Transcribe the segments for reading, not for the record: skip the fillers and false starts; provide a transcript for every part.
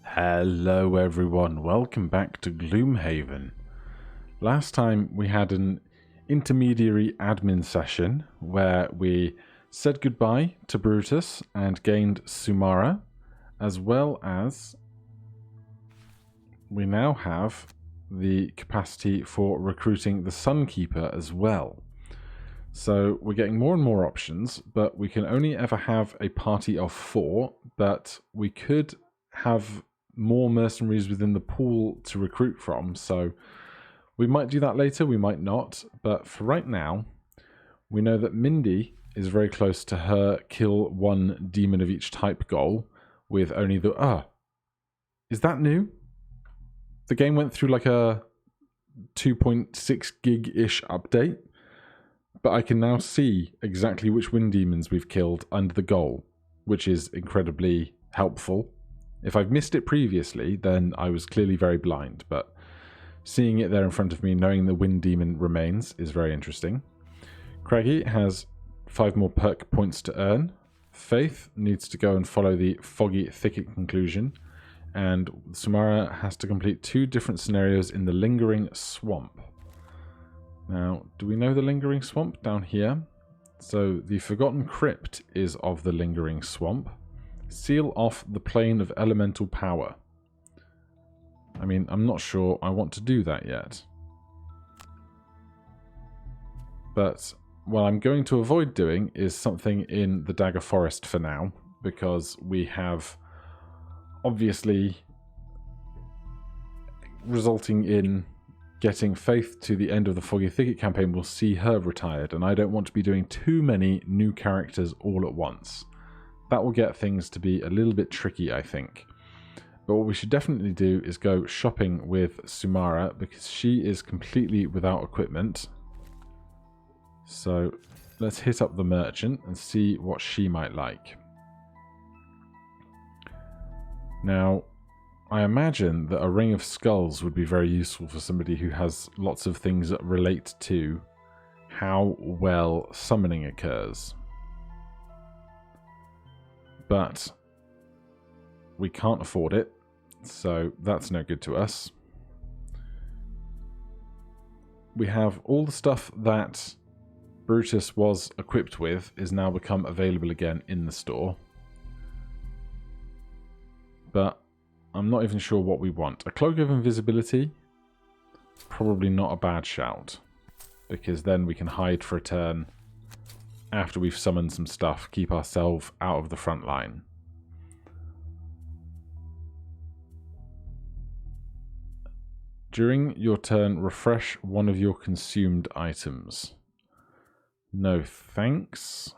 Hello everyone, welcome back to Gloomhaven. Last time we had an intermediary admin session where we said goodbye to Brutus and gained Sumara, as well as we now have the capacity for recruiting the Sunkeeper as well. So we're getting more and more options, but we can only ever have a party of 4, but we could have more mercenaries within the pool to recruit from, so we might do that later, we might not, but for right now, we know that Mindy is very close to her kill 1 demon of each type goal with only the... is that new? The game went through like a 2.6 gig-ish update, but I can now see exactly which wind demons we've killed under the goal, which is incredibly helpful. If I've missed it previously, then I was clearly very blind, but seeing it there in front of me, knowing the wind demon remains, is very interesting. Craigie has 5 more perk points to earn. Faith needs to go and follow the foggy thicket conclusion, and Sumara has to complete 2 different scenarios in the Lingering Swamp. Now, do we know the Lingering Swamp down here? So, the Forgotten Crypt is of the Lingering Swamp. Seal off the plane of elemental power. I mean, I'm not sure I want to do that yet. But what I'm going to avoid doing is something in the Dagger Forest for now, because we have obviously resulting in getting Faith to the end of the Foggy Thicket campaign will see her retired, and I don't want to be doing too many new characters all at once. That will get things to be a little bit tricky, I think. But what we should definitely do is go shopping with Sumara, because she is completely without equipment. So let's hit up the merchant and see what she might like. Now, I imagine that a ring of skulls would be very useful for somebody who has lots of things that relate to how well summoning occurs. But we can't afford it, so that's no good to us. We have all the stuff that Brutus was equipped with is now become available again in the store. But I'm not even sure what we want. A cloak of invisibility? Probably not a bad shout, because then we can hide for a turn after we've summoned some stuff, keep ourselves out of the front line. During your turn, refresh one of your consumed items. No thanks.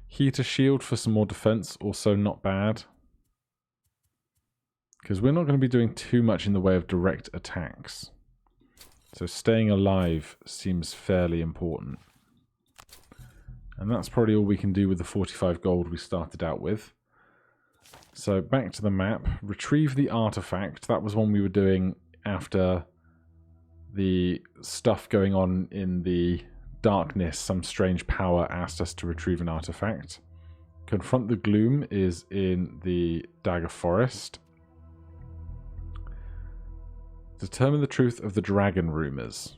Heater shield for some more defense, also not bad. Because we're not going to be doing too much in the way of direct attacks. So staying alive seems fairly important. And that's probably all we can do with the 45 gold we started out with. So back to the map. Retrieve the artifact. That was one we were doing after the stuff going on in the darkness. Some strange power asked us to retrieve an artifact. Confront the Gloom is in the Dagger Forest. Determine the truth of the dragon rumours.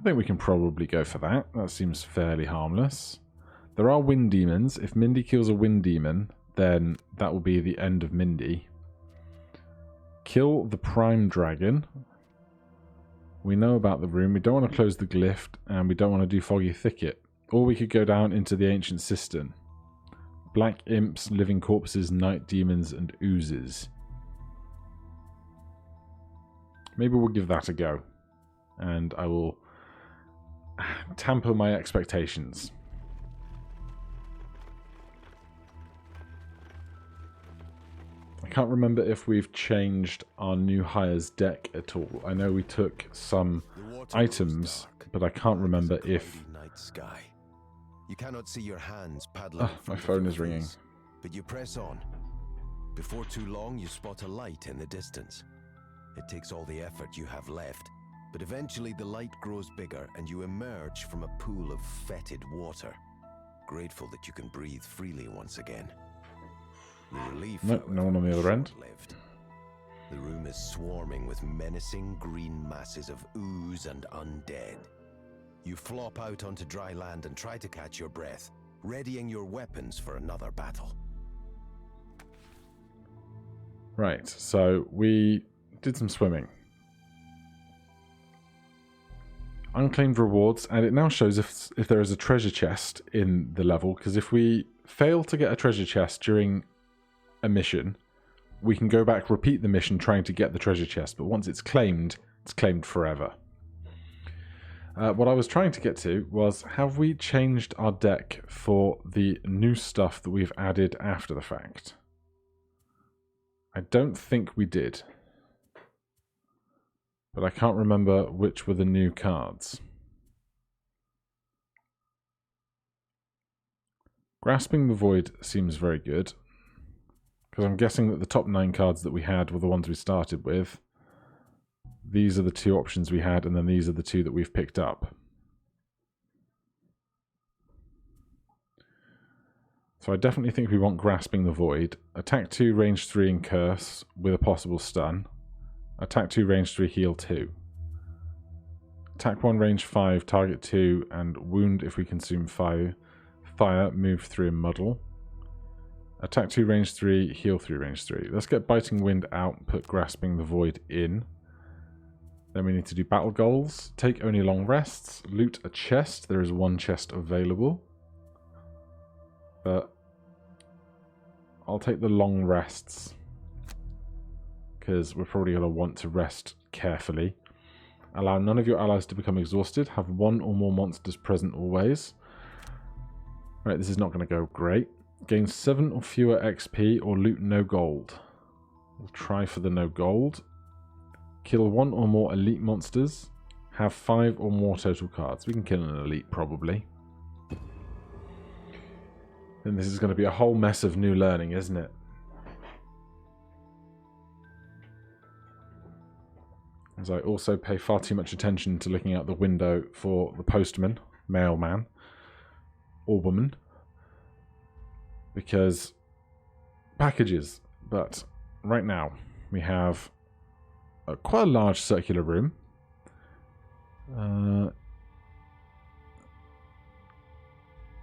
I think we can probably go for that. That seems fairly harmless. There are wind demons. If Mindy kills a wind demon, then that will be the end of Mindy. Kill the prime dragon. We know about the room. We don't want to close the glyph, and we don't want to do Foggy Thicket. Or we could go down into the ancient cistern. Black imps, living corpses, night demons, and oozes. Maybe we'll give that a go. And I will tamper my expectations. I can't remember if we've changed our new hires deck at all. I know we took some items, but I can't remember if... You cannot see your hands paddling. My phone is ringing. But you press on. Before too long, you spot a light in the distance. It takes all the effort you have left, but eventually the light grows bigger and you emerge from a pool of fetid water, grateful that you can breathe freely once again. The relief, Nope, no one on the other end. short-lived. The room is swarming with menacing green masses of ooze and undead. You flop out onto dry land and try to catch your breath, readying your weapons for another battle. Right, so we did some swimming. Unclaimed rewards, and it now shows if there is a treasure chest in the level, because if we fail to get a treasure chest during a mission, we can go back, repeat the mission trying to get the treasure chest, but once it's claimed forever. What I was trying to get to was, have we changed our deck for the new stuff that we've added after the fact? I don't think we did. But I can't remember which were the new cards. Grasping the Void seems very good, because I'm guessing that the top 9 cards that we had were the ones we started with. These are the 2 options we had, and then these are the 2 that we've picked up. So I definitely think we want Grasping the Void. Attack 2, range 3 and Curse with a possible stun. Attack 2, range 3, heal 2. Attack 1, range 5, target 2, and wound if we consume fire, move 3 and muddle. Attack 2, range 3, heal 3, range 3. Let's get Biting Wind out and put Grasping the Void in. Then we need to do battle goals. Take only long rests. Loot a chest. There is 1 chest available. But I'll take the long rests, because we're probably going to want to rest carefully. Allow none of your allies to become exhausted. Have 1 or more monsters present always. Right, this is not going to go great. Gain 7 or fewer XP or loot no gold. We'll try for the no gold. Kill 1 or more elite monsters. Have 5 or more total cards. We can kill an elite probably. And this is going to be a whole mess of new learning, isn't it? As I also pay far too much attention to looking out the window for the postman, mailman, or woman. Because packages. But right now we have quite a large circular room.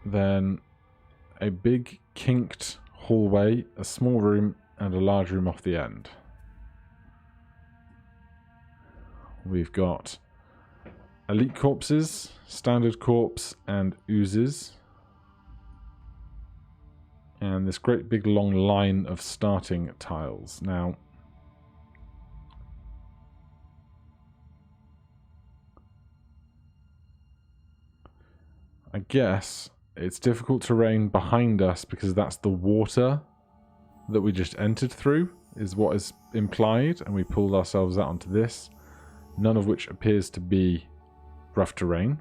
Then a big kinked hallway, a small room, and a large room off the end. We've got elite corpses, standard corpse, and oozes. And this great big long line of starting tiles. Now, I guess it's difficult terrain behind us because that's the water that we just entered through, is what is implied, and we pulled ourselves out onto this, none of which appears to be rough terrain.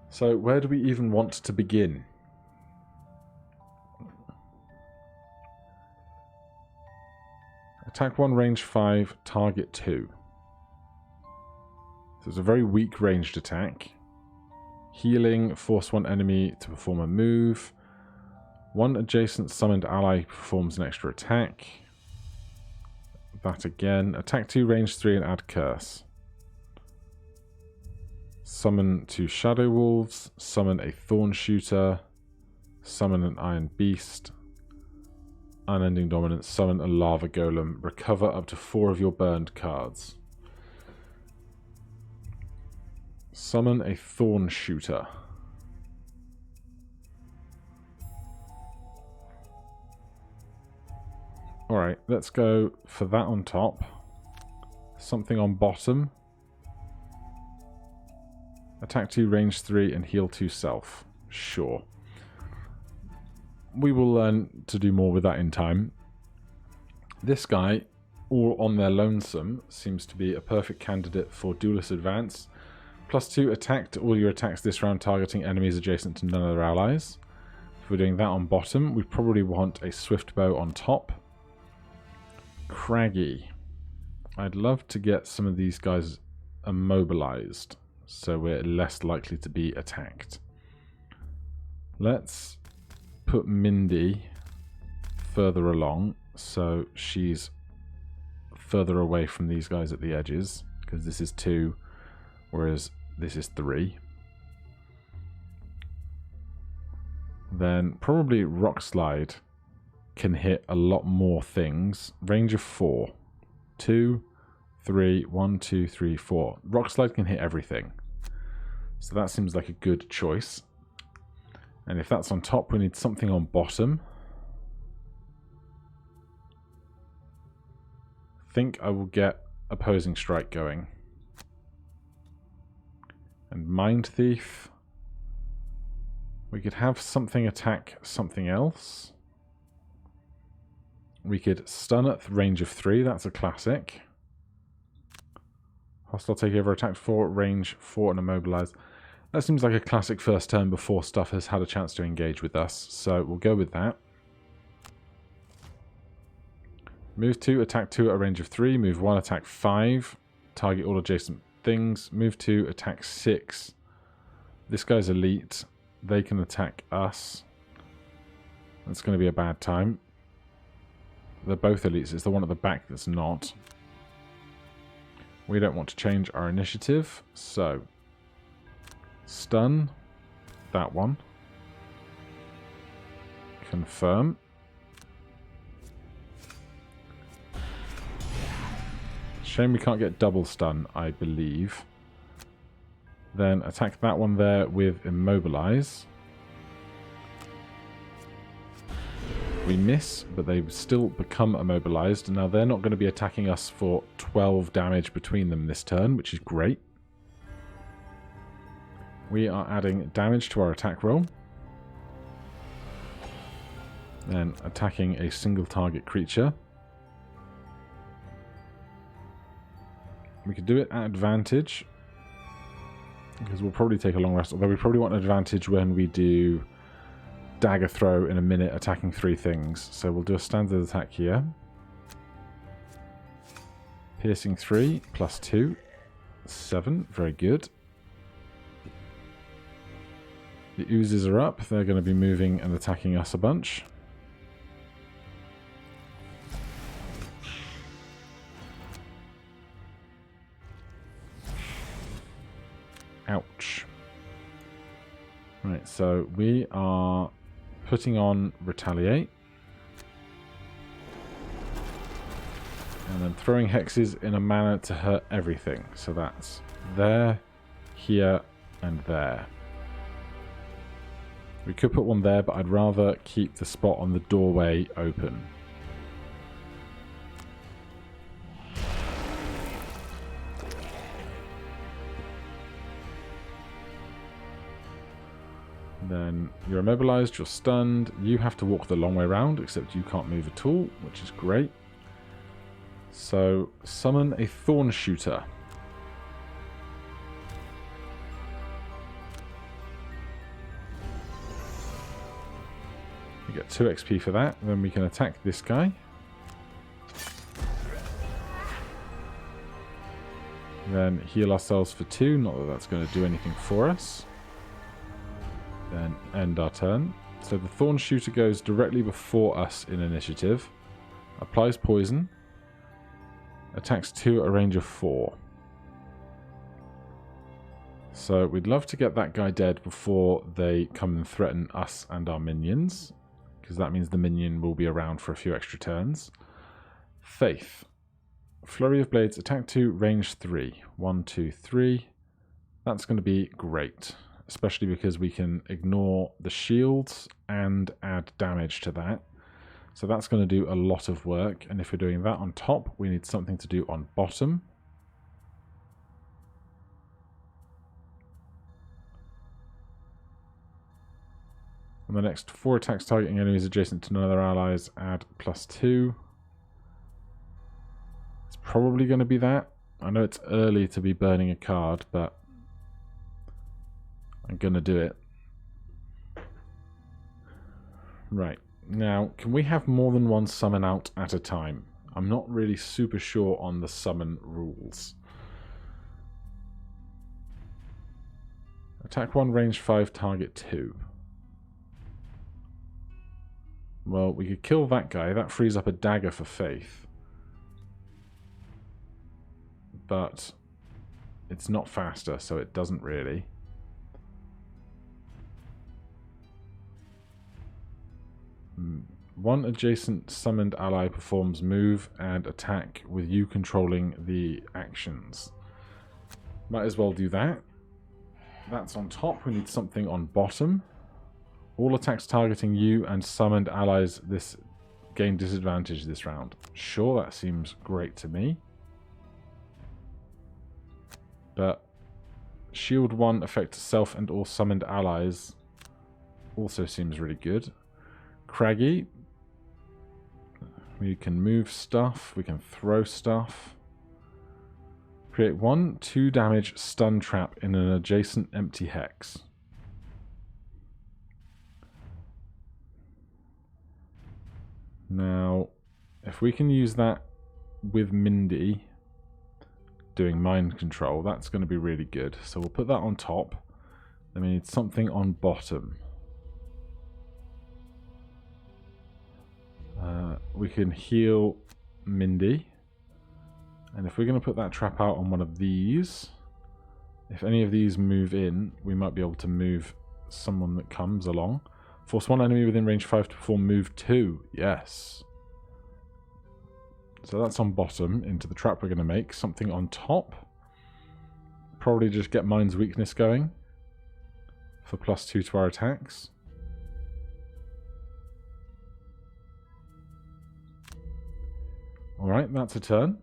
So where do we even want to begin? Attack 1, range 5, target 2. So it's a very weak ranged attack. Healing, force 1 enemy to perform a move. 1 adjacent summoned ally performs an extra attack. That again. Attack 2, range 3 and add curse. Summon 2 Shadow Wolves, summon a Thorn Shooter, summon an Iron Beast, Unending Dominance, summon a Lava Golem, recover up to 4 of your burned cards. Summon a Thorn Shooter. Alright, let's go for that on top. Something on bottom. Attack 2, range 3, and heal 2 self. Sure. We will learn to do more with that in time. This guy, all on their lonesome, seems to be a perfect candidate for Duelist Advance. +2 attack to all your attacks this round targeting enemies adjacent to none of their allies. If we're doing that on bottom, we probably want a Swift Bow on top. Craggy. I'd love to get some of these guys immobilized, so we're less likely to be attacked. Let's put Mindy further along, so she's further away from these guys at the edges, because this is 2, whereas this is 3. Then probably Rock Slide can hit a lot more things. Range of 4. 2, 3, 1, 2, 3, 4. Rock Slide can hit everything. So that seems like a good choice. And if that's on top, we need something on bottom. I think I will get Opposing Strike going. And Mind Thief. We could have something attack something else. We could stun at range of 3, that's a classic. Hostile takeover, attack 4, range 4 and immobilize. That seems like a classic first turn before stuff has had a chance to engage with us, so we'll go with that. Move 2, attack 2 at a range of 3, move 1, attack 5, target all adjacent things, move 2, attack 6. This guy's elite, they can attack us. That's going to be a bad time. They're both elites, it's the one at the back that's not. We don't want to change our initiative, so stun that one. Confirm. Shame we can't get double stun, I believe. Then attack that one there with immobilize. We miss, but they still become immobilized. Now they're not going to be attacking us for 12 damage between them this turn, which is great. We are adding damage to our attack roll. Then attacking a single target creature. We could do it at advantage, because we'll probably take a long rest, although we probably want advantage when we do dagger throw in a minute, attacking 3 things. So we'll do a standard attack here. Piercing 3, plus 2, 7, very good. The oozes are up, they're going to be moving and attacking us a bunch. Ouch. Right, so we are putting on Retaliate. And then throwing hexes in a manner to hurt everything. So that's there, here, and there. We could put one there, but I'd rather keep the spot on the doorway open. Then you're immobilized, you're stunned, you have to walk the long way around, except you can't move at all, which is great. So, summon a Thorn Shooter. We get 2 XP for that, then we can attack this guy. Then heal ourselves for 2, not that that's going to do anything for us. Then end our turn. So the Thorn Shooter goes directly before us in initiative. Applies poison. Attacks 2 at a range of 4. So we'd love to get that guy dead before they come and threaten us and our minions, because that means the minion will be around for a few extra turns. Faith. Flurry of Blades, attack 2, range 3. 1, 2, 3. That's going to be great. Especially because we can ignore the shields and add damage to that. So that's going to do a lot of work. And if we're doing that on top, we need something to do on bottom. On the next 4 attacks targeting enemies adjacent to none of their allies, add +2. It's probably going to be that. I know it's early to be burning a card, but I'm going to do it. Right. Now, can we have more than one summon out at a time? I'm not really super sure on the summon rules. Attack 1, range 5, target 2. Well, we could kill that guy. That frees up a dagger for Faith. But it's not faster, so it doesn't really. One adjacent summoned ally performs move and attack with you controlling the actions. Might as well do that. That's on top. We need something on bottom. All attacks targeting you and summoned allies this gain disadvantage this round. Sure, that seems great to me. But shield 1 affects self and all summoned allies also seems really good. Craggy. We can move stuff. We can throw stuff. Create 1/2 damage stun trap in an adjacent empty hex. Now, if we can use that with Mindy doing mind control, that's going to be really good. So we'll put that on top. Then we need something on bottom. We can heal Mindy. And if we're going to put that trap out on one of these, if any of these move in, we might be able to move someone that comes along. Force one enemy within range 5 to perform move 2. Yes. So that's on bottom into the trap we're going to make. Something on top. Probably just get Mind's Weakness going for +2 to our attacks. Alright, that's a turn.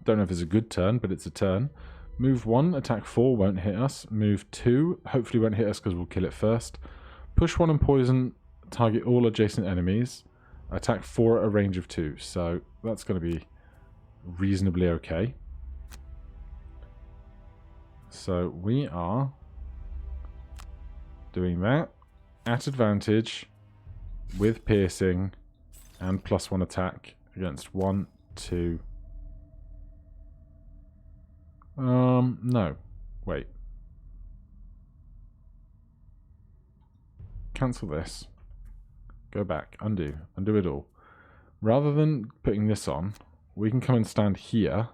Don't know if it's a good turn, but it's a turn. Move 1, attack 4 won't hit us. Move 2, hopefully won't hit us because we'll kill it first. Push 1 and poison, target all adjacent enemies. Attack 4 at a range of 2, so that's going to be reasonably okay. So we are doing that at advantage with piercing and +1 attack against 1, 2. No. Wait. Cancel this. Go back. Undo. Undo it all. Rather than putting this on, we can come and stand here.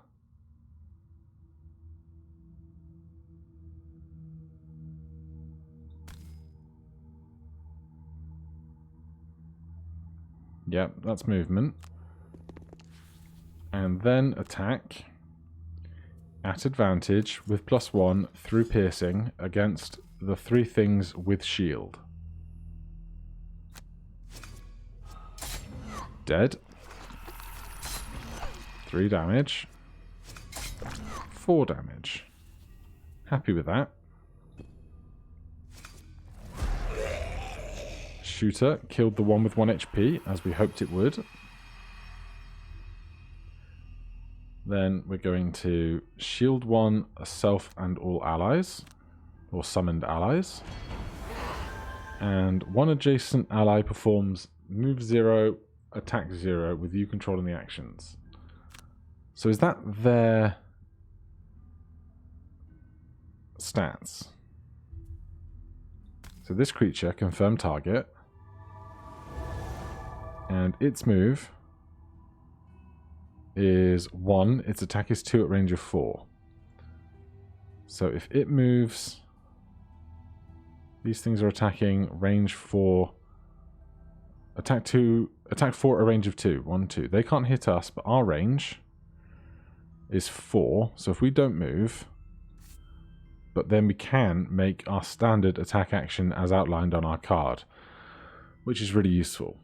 Yep, that's movement. And then attack at advantage with +1 through piercing against the 3 things with shield. Dead. 3 damage. 4 damage. Happy with that. Shooter killed the one with 1 HP, as we hoped it would. Then we're going to shield 1, self and all allies, or summoned allies. And 1 adjacent ally performs move 0, attack 0 with you controlling the actions. So is that their stats? So this creature, confirm target, and its move is 1, its attack is 2 at range of 4. So if it moves, these things are attacking range 4, attack 2, attack 4 at a range of 2, 1, 2. They can't hit us, but our range is 4, so if we don't move, but then we can make our standard attack action as outlined on our card, which is really useful.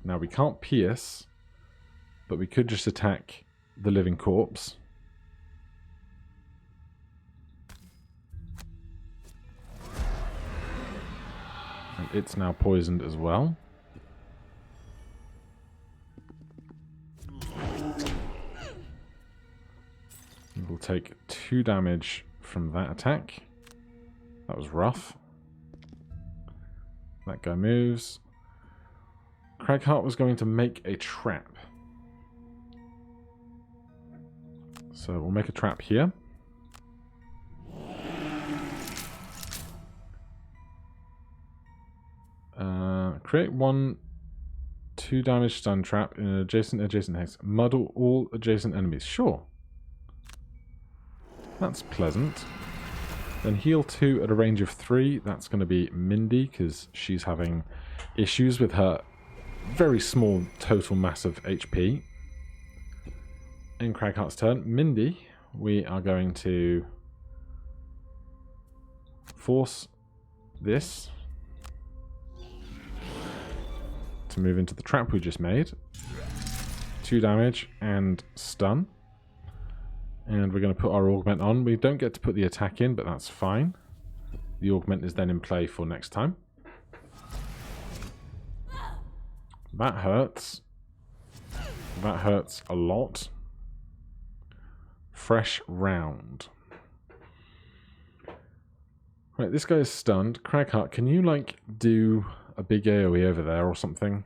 Now we can't pierce, but we could just attack the living corpse. And it's now poisoned as well. We'll take 2 damage from that attack. That was rough. That guy moves. Craghart was going to make a trap. So we'll make a trap here. Create 1 2 damage stun trap in an adjacent hex. Muddle all adjacent enemies. Sure. That's pleasant. Then heal 2 at a range of 3. That's going to be Mindy, because she's having issues with her very small total mass of HP. In Craghart's turn, Mindy, we are going to force this to move into the trap we just made. 2 damage and stun. And we're going to put our augment on. We don't get to put the attack in, but that's fine. The augment is then in play for next time. That hurts. That hurts a lot. Fresh round. Right, this guy is stunned. Craghart, can you, like, do a big AoE over there or something?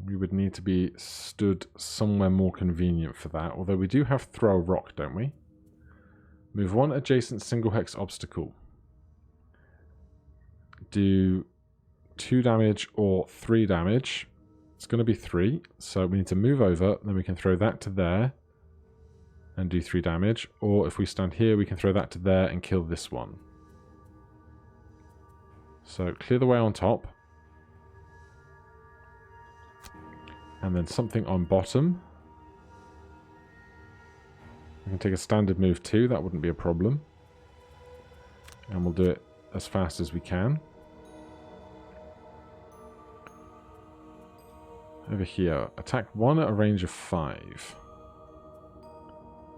We would need to be stood somewhere more convenient for that. Although we do have throw a rock, don't we? Move 1 adjacent single hex obstacle. Do 2 damage or 3 damage. It's going to be 3. So we need to move over. Then we can throw that to there. And do 3 damage. Or if we stand here, we can throw that to there and kill this one. So clear the way on top. And then something on bottom. We can take a standard move too, that wouldn't be a problem. And we'll do it as fast as we can. Over here, attack 1 at a range of 5.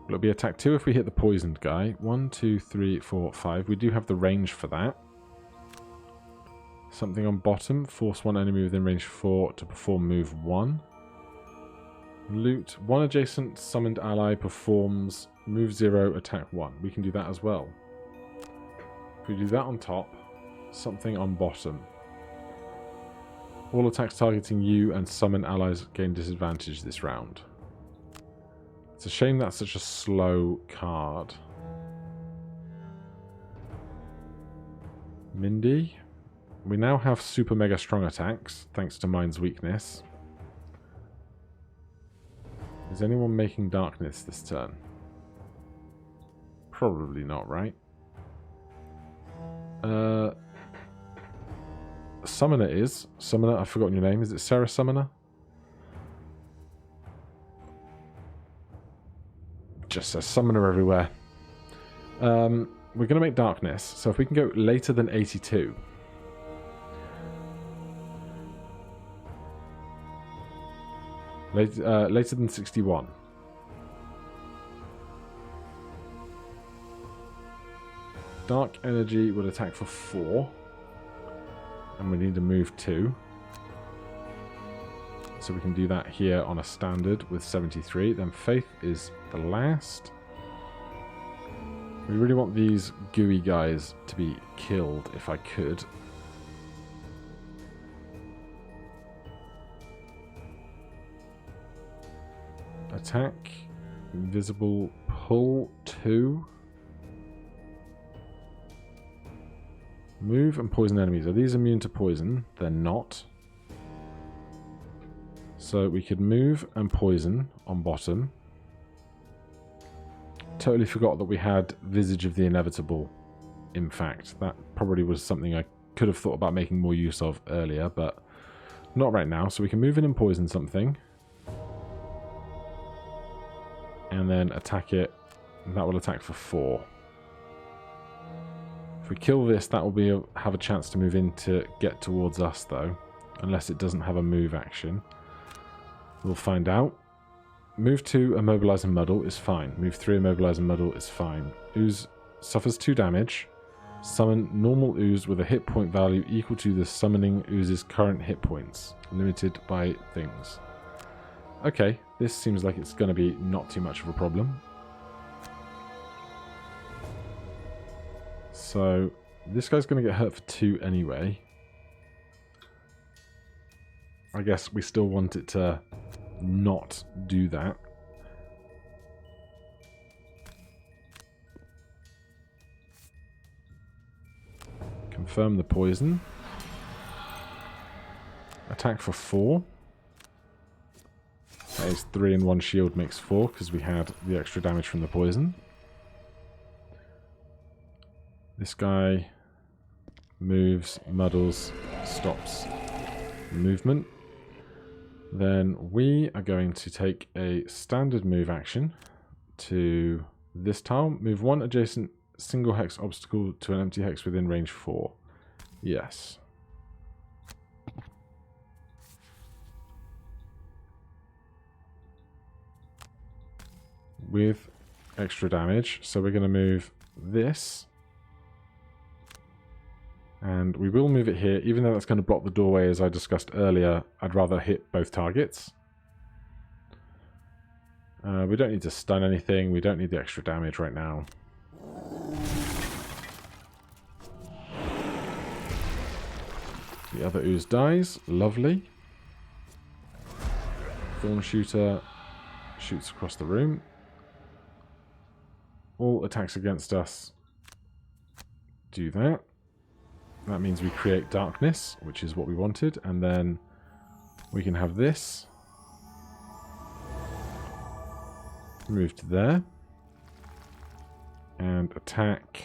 It'll be attack 2 if we hit the poisoned guy. 1, 2, 3, 4, 5. We do have the range for that. Something on bottom, force 1 enemy within range 4 to perform move 1. Loot 1 adjacent summoned ally performs move 0, attack 1. We can do that as well. If we do that on top, something on bottom. All attacks targeting you and summon allies gain disadvantage this round. It's a shame that's such a slow card. Mindy. We now have super mega strong attacks, thanks to Mind's weakness. Is anyone making darkness this turn? Probably not, right? Summoner is. Summoner, I've forgotten your name. Is it Sarah Summoner? Just says Summoner everywhere. We're going to make darkness. So if we can go later than 82. Later than 61. Dark energy will attack for 4. And we need to move 2. So we can do that here on a standard with 73. Then Faith is the last. We really want these gooey guys to be killed if I could. Attack. Invisible. Pull 2. Move and poison enemies. Are these immune to poison? They're not. So we could move and poison on bottom. Totally forgot that we had Visage of the Inevitable. In fact, that probably was something I could have thought about making more use of earlier, but not right now. So we can move in and poison something. And then attack it. And that will attack for 4. If we kill this, that will have a chance to move in to get towards us, though. Unless it doesn't have a move action. We'll find out. Move 2, Immobilize and Muddle is fine. Move 3, Immobilize and Muddle is fine. Ooze suffers 2 damage. Summon normal ooze with a hit point value equal to the summoning ooze's current hit points. Limited by things. Okay, this seems like it's going to be not too much of a problem. So, this guy's going to get hurt for 2 anyway. I guess we still want it to not do that. Confirm the poison. Attack for 4. That is 3 and 1 shield makes 4 because we had the extra damage from the poison. This guy moves, muddles, stops movement. Then we are going to take a standard move action to this tile. Move 1 adjacent single hex obstacle to an empty hex within range 4. Yes. With extra damage. So we're going to move this. And we will move it here. Even though that's going to block the doorway as I discussed earlier, I'd rather hit both targets. We don't need to stun anything. We don't need the extra damage right now. The other ooze dies. Lovely. Thorn shooter shoots across the room. All attacks against us do that. That means we create darkness, which is what we wanted, and then we can have this move to there and attack.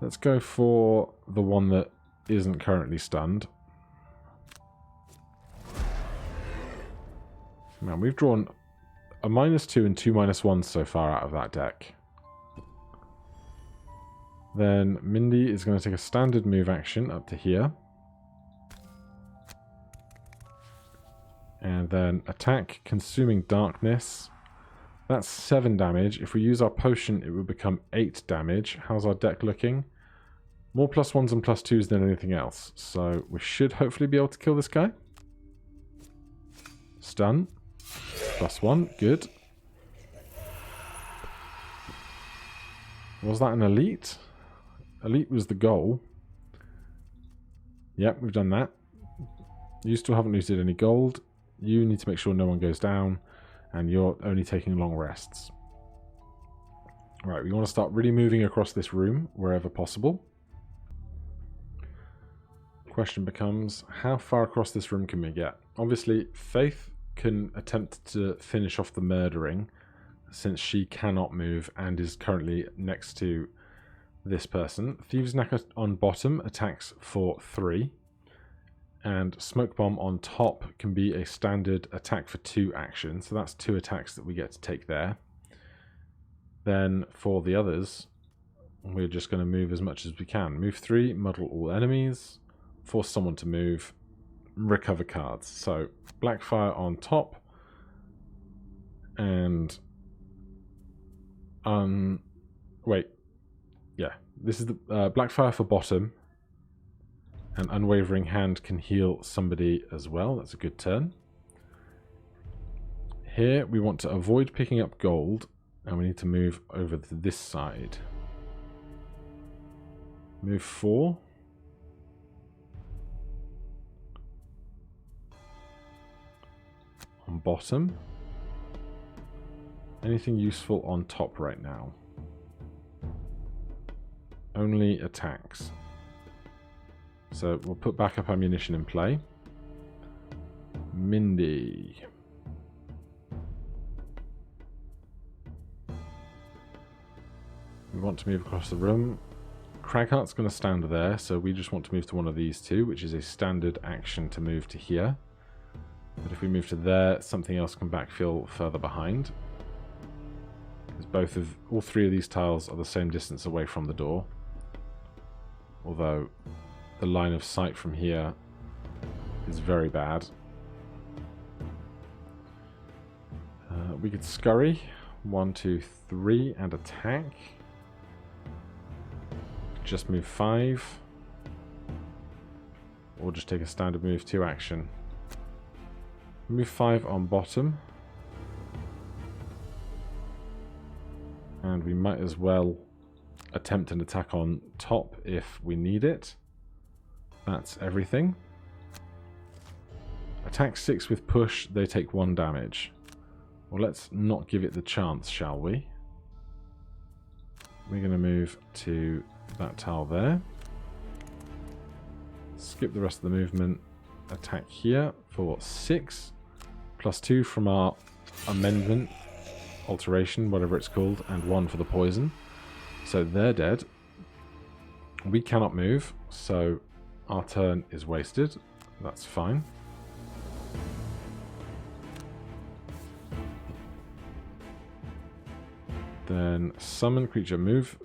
Let's go for the one that isn't currently stunned. Man, we've drawn a -2 and 2 -1s so far out of that deck. Then Mindy is going to take a standard move action up to here. And then attack, consuming darkness. That's 7 damage. If we use our potion, it will become 8 damage. How's our deck looking? More +1s and +2s than anything else. So we should hopefully be able to kill this guy. Stun. +1. Good. Was that an elite? Elite was the goal. Yep, we've done that. You still haven't looted any gold. You need to make sure no one goes down. And you're only taking long rests. Right, we want to start really moving across this room wherever possible. Question becomes, how far across this room can we get? Obviously, Faith can attempt to finish off the murdering, since she cannot move and is currently next to this person. Thieves' Knacker on bottom attacks for 3. And Smoke Bomb on top can be a standard attack for 2 action. So that's 2 attacks that we get to take there. Then for the others, we're just going to move as much as we can. Move 3, muddle all enemies, force someone to move, recover cards. So Blackfire on top. And wait. Yeah, this is the Blackfire for bottom. And Unwavering Hand can heal somebody as well. That's a good turn. Here we want to avoid picking up gold, and we need to move over to this side. Move 4. On bottom. Anything useful on top right now? Only attacks. So we'll put backup ammunition in play. Mindy. We want to move across the room. Cragheart's going to stand there, so we just want to move to one of these two, which is a standard action to move to here. But if we move to there, something else can backfill further behind. Because all 3 of these tiles are the same distance away from the door. Although the line of sight from here is very bad. We could scurry 1, 2, 3 and attack. Just move 5. Or just take a standard move 2 action. Move 5 on bottom. And we might as well attempt an attack on top if we need it. That's everything. Attack 6 with push, they take 1 damage. Well, let's not give it the chance, shall we? We're going to move to that tile there. Skip the rest of the movement. attack here for 6, plus 2 from our amendment, alteration, whatever it's called, and 1 for the poison. So they're dead. We cannot move, so our turn is wasted. That's fine. Then summon creature. Move.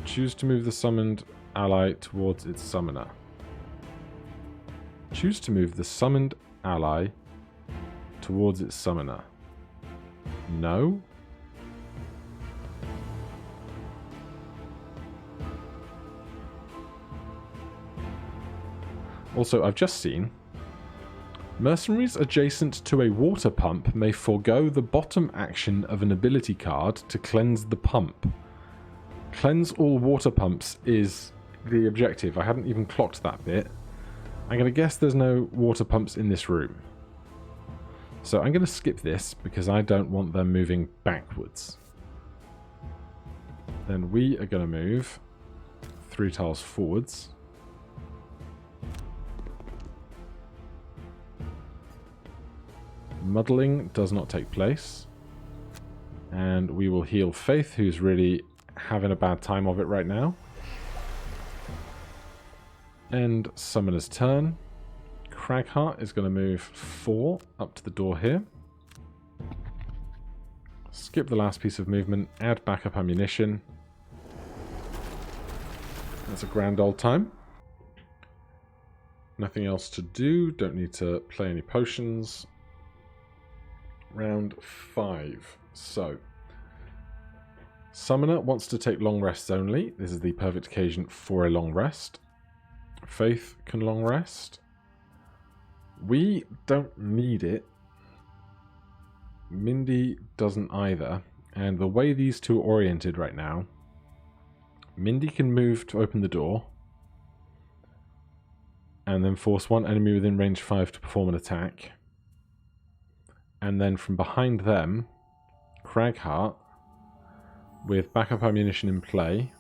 Choose to move the summoned ally towards its summoner. Choose to move the summoned ally towards its summoner. No? Also, I've just seen mercenaries adjacent to a water pump may forego the bottom action of an ability card to cleanse the pump. Cleanse all water pumps is the objective. I hadn't even clocked that bit. I'm going to guess there's no water pumps in this room. So I'm going to skip this because I don't want them moving backwards. Then we are going to move 3 tiles forwards. Muddling does not take place. And we will heal Faith, who's really having a bad time of it right now. End Summoner's turn. Cragheart is going to move 4 up to the door here. Skip the last piece of movement, add backup ammunition. That's a grand old time. Nothing else to do, don't need to play any potions. Round 5. So, Summoner wants to take long rests only. This is the perfect occasion for a long rest. Faith can long rest. We don't need it. Mindy doesn't either. And the way these two are oriented right now, Mindy can move to open the door and then force one enemy within range 5 to perform an attack. And then from behind them, Cragheart, with backup ammunition in play,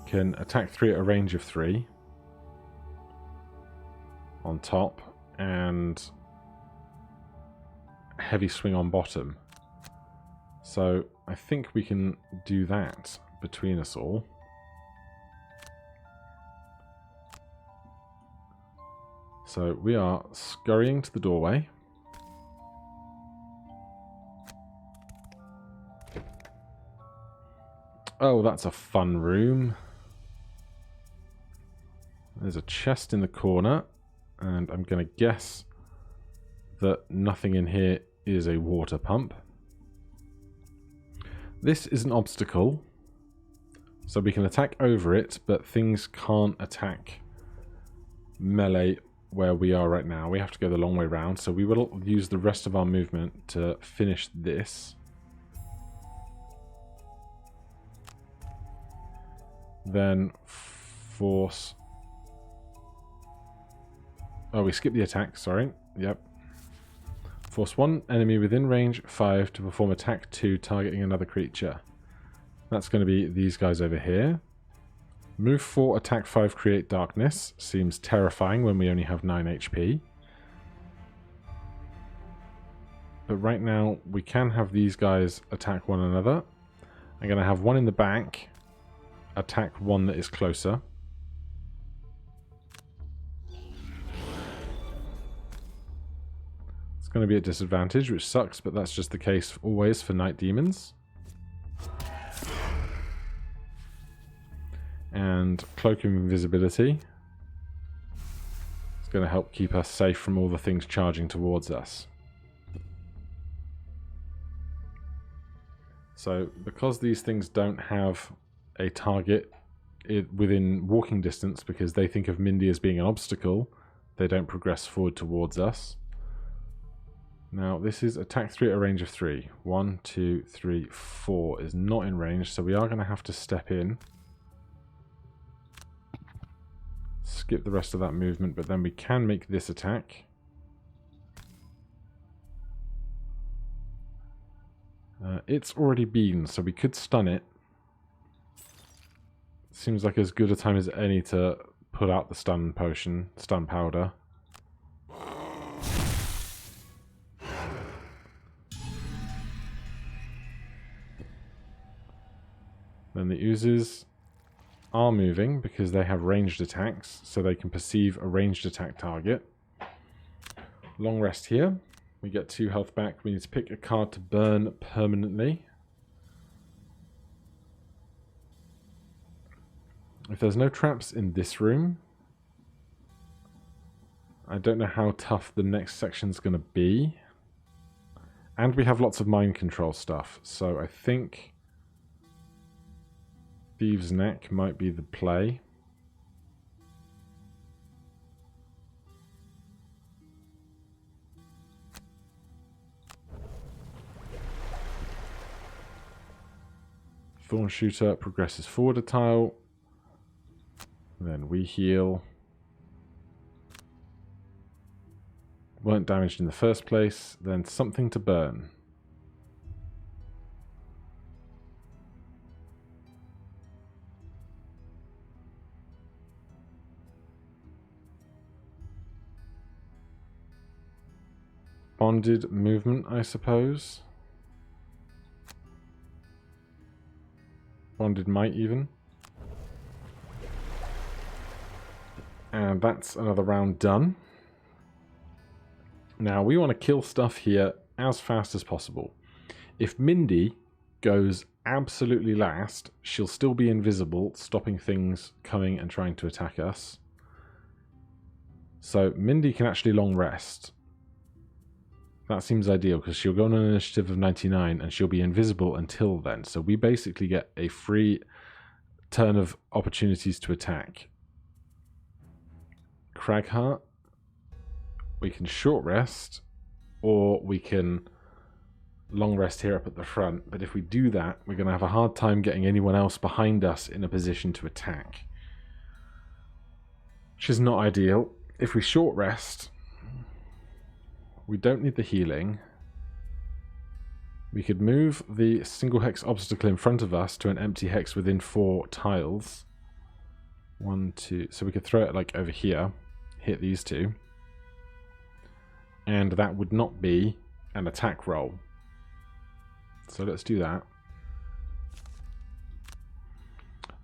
can attack 3 at a range of 3 on top and heavy swing on bottom. So I think we can do that between us all. So we are scurrying to the doorway. Oh, that's a fun room. There's a chest in the corner, and I'm going to guess that nothing in here is a water pump. This is an obstacle, so we can attack over it, but things can't attack melee where we are right now. We have to go the long way round, so we will use the rest of our movement to finish this. Then force... Oh, we skipped the attack, sorry. Yep. Force one enemy within range 5 to perform attack 2 targeting another creature. That's going to be these guys over here. Move 4, attack 5, create darkness. Seems terrifying when we only have 9 HP. But right now, we can have these guys attack one another. I'm going to have one in the back attack one that is closer. It's going to be at disadvantage, which sucks, but that's just the case always for night demons. And Cloak of Invisibility is going to help keep us safe from all the things charging towards us. So, because these things don't have a target within walking distance, because they think of Mindy as being an obstacle, they don't progress forward towards us. Now, this is attack 3 at a range of 3. 1, 2, 3, 4 is not in range, so we are going to have to step in. Skip the rest of that movement, but then we can make this attack. It's already been, so we could stun it. Seems like as good a time as any to put out the stun potion, stun powder. Then the oozes are moving because they have ranged attacks, so they can perceive a ranged attack target. Long rest here. We get 2 health back. We need to pick a card to burn permanently. If there's no traps in this room, I don't know how tough the next section's going to be. And we have lots of mind control stuff, so I think Thieves' Neck might be the play. Thorn Shooter progresses forward a tile. Then we heal. Weren't damaged in the first place. Then something to burn. Bonded movement, I suppose. Bonded might even. And that's another round done. Now we want to kill stuff here as fast as possible. If Mindy goes absolutely last, she'll still be invisible, stopping things coming and trying to attack us. So Mindy can actually long rest. That seems ideal because she'll go on an initiative of 99 and she'll be invisible until then. So we basically get a free turn of opportunities to attack. Cragheart. We can short rest or we can long rest here up at the front. But if we do that, we're going to have a hard time getting anyone else behind us in a position to attack. Which is not ideal. If we short rest, we don't need the healing. We could move the single hex obstacle in front of us to an empty hex within 4 tiles. 1, 2. So we could throw it like over here. Hit these 2. And that would not be an attack roll. So let's do that.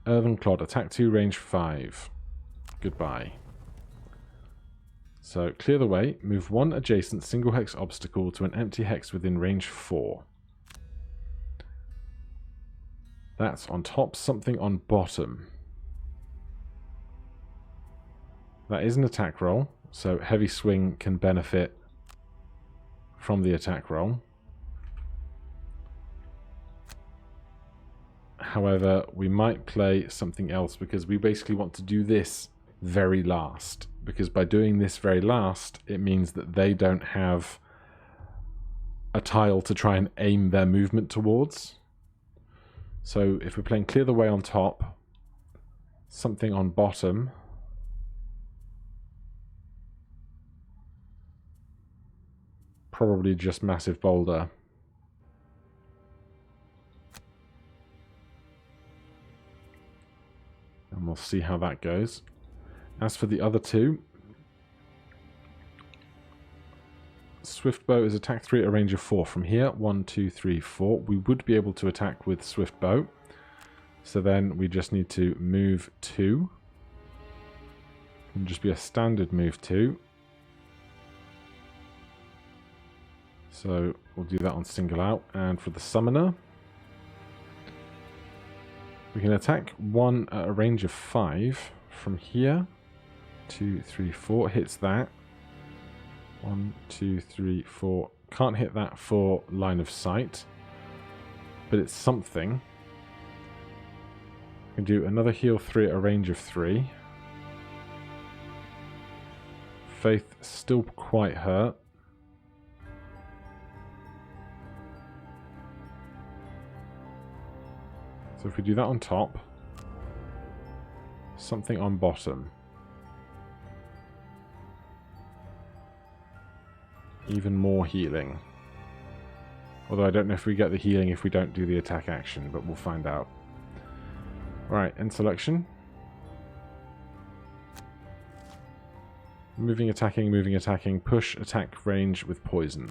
Earthen Clod, attack 2, range 5. Goodbye. So clear the way, move 1 adjacent single hex obstacle to an empty hex within range 4. That's on top, something on bottom. That is an attack roll, so heavy swing can benefit from the attack roll. However, we might play something else because we basically want to do this very last. Because by doing this very last, it means that they don't have a tile to try and aim their movement towards. So if we're playing clear the way on top, something on bottom, probably just massive boulder. And we'll see how that goes. As for the other 2, Swift Bow is attack 3 at a range of 4. From here, 1, 2, 3, 4. We would be able to attack with Swift Bow. So then we just need to move 2. It can just be a standard move 2. So we'll do that on single out. And for the Summoner, we can attack 1 at a range of 5. From here, 2, 3, 4. Hits that. 1, 2, 3, 4. Can't hit that for line of sight. But it's something. We can do another heal 3 at a range of 3. Faith still quite hurt. So if we do that on top, something on bottom. Even more healing. Although I don't know if we get the healing if we don't do the attack action, but we'll find out. Alright, end selection. Moving, attacking, push, attack range with poison.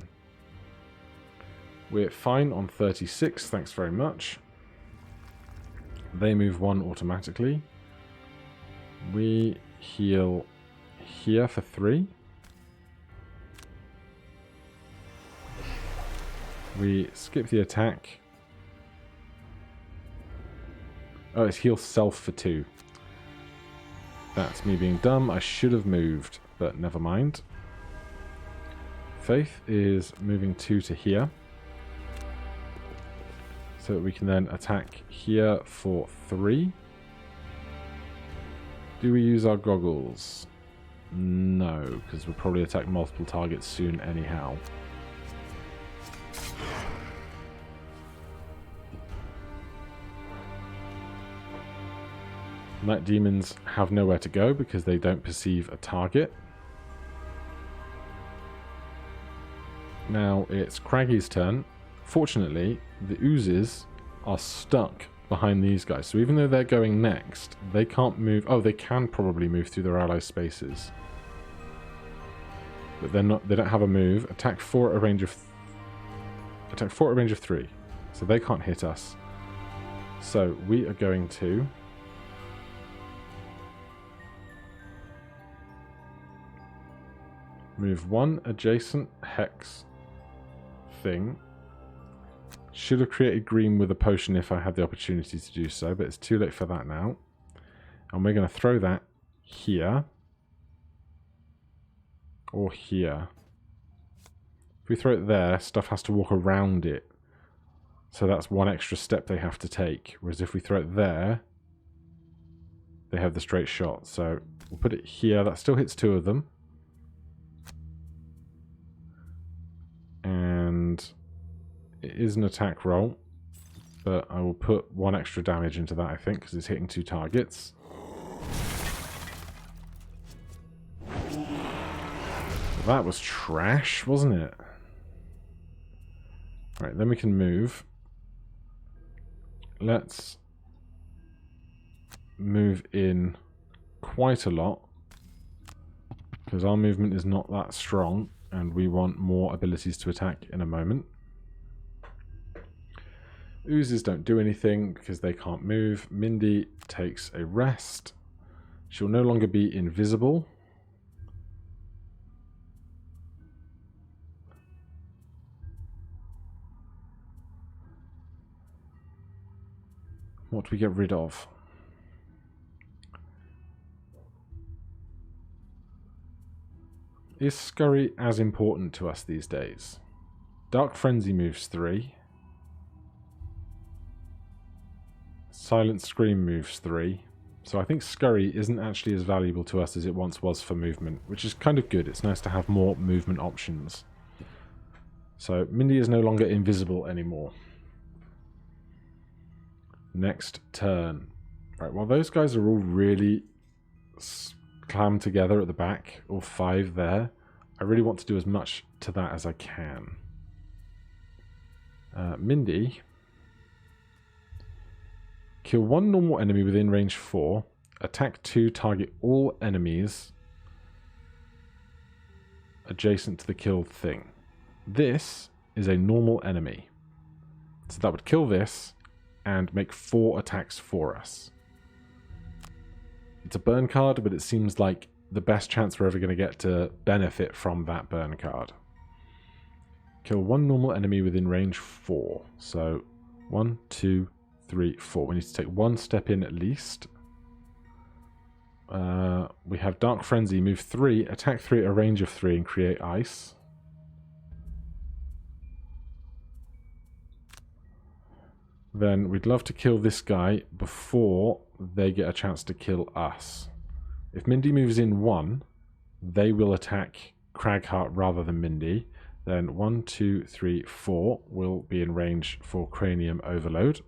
We're fine on 36, thanks very much. They move 1 automatically. We heal here for 3. We skip the attack. Oh, it's heal self for 2. That's me being dumb. I should have moved, but never mind. Faith is moving 2 to here. So that we can then attack here for 3. Do we use our goggles? No, because we'll probably attack multiple targets soon anyhow. Night demons have nowhere to go because they don't perceive a target. Now it's Craggy's turn. Fortunately, the oozes are stuck behind these guys. So even though they're going next, they can't move. Oh, they can probably move through their allies' spaces. But they're not. They don't have a move. Attack 4 at a range of... Attack 4 at a range of 3. So they can't hit us. So we are going to... move 1 adjacent hex thing. Should have created green with a potion if I had the opportunity to do so, but it's too late for that now. And we're going to throw that here. Or here. If we throw it there, stuff has to walk around it. So that's 1 extra step they have to take. Whereas if we throw it there, they have the straight shot. So we'll put it here. That still hits 2 of them. And it is an attack roll, but I will put 1 extra damage into that, I think, because it's hitting 2 targets. That was trash, wasn't it? Right, then we can move. Let's move in quite a lot, because our movement is not that strong. And we want more abilities to attack in a moment. Oozes don't do anything because they can't move. Mindy takes a rest. She'll no longer be invisible. What do we get rid of? Is Scurry as important to us these days? Dark Frenzy moves 3. Silent Scream moves 3. So I think Scurry isn't actually as valuable to us as it once was for movement, which is kind of good. It's nice to have more movement options. So Mindy is no longer invisible anymore. Next turn. Right, well those guys are all really clammed together at the back, all 5 there. I really want to do as much to that as I can. Mindy, kill 1 normal enemy within range 4. Attack 2, target all enemies adjacent to the killed thing. This is a normal enemy. So that would kill this and make 4 attacks for us. It's a burn card, but it seems like the best chance we're ever going to get to benefit from that burn card. Kill 1 normal enemy within range 4. So 1, 2, 3, 4. We need to take 1 step in at least. We have Dark Frenzy, move 3, attack 3 at a range of 3 and create ice. Then we'd love to kill this guy before they get a chance to kill us. If Mindy moves in 1, they will attack Cragheart rather than Mindy. Then 1, 2, 3, 4 will be in range for Cranium Overload.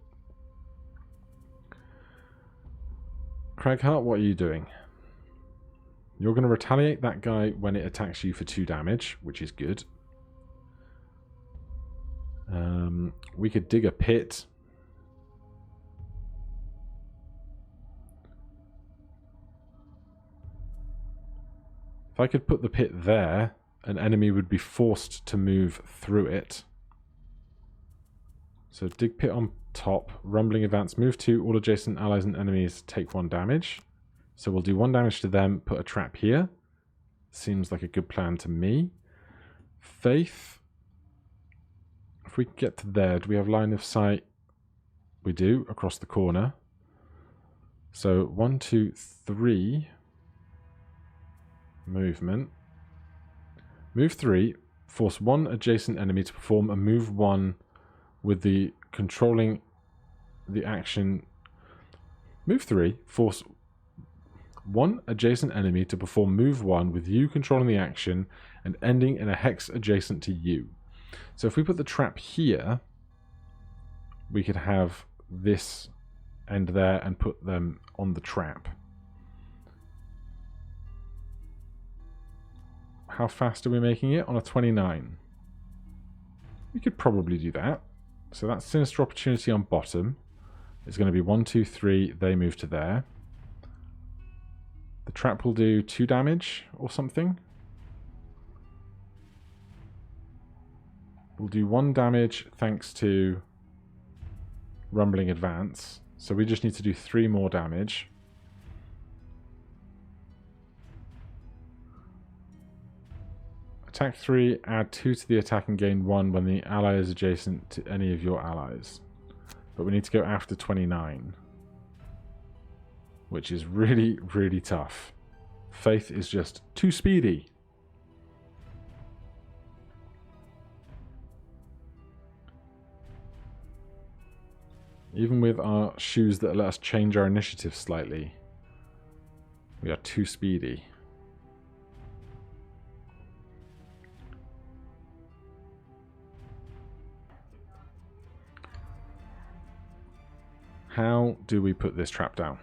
Cragheart, what are you doing? You're going to retaliate that guy when it attacks you for 2 damage, which is good. We could dig a pit. If I could put the pit there, an enemy would be forced to move through it. So dig pit on top, rumbling advance, move 2, all adjacent allies and enemies take 1 damage. So we'll do 1 damage to them, put a trap here. Seems like a good plan to me. Faith. If we get to there, do we have line of sight? We do, across the corner. So 1, 2, 3. Movement. Move 3, force 1 adjacent enemy to perform a move 1 with the controlling the action. Move 3, force 1 adjacent enemy to perform move 1 with you controlling the action and ending in a hex adjacent to you. So if we put the trap here, we could have this end there and put them on the trap. How fast are we making it? On a 29. We could probably do that. So that's Sinister Opportunity on bottom. It's going to be 1, 2, 3. They move to there. The trap will do 2 damage or something. We'll do 1 damage thanks to Rumbling Advance. So we just need to do 3 more damage. Attack 3, add 2 to the attack and gain 1 when the ally is adjacent to any of your allies. But we need to go after 29. Which is really, really tough. Faith is just too speedy. Even with our shoes that let us change our initiative slightly, we are too speedy. How do we put this trap down?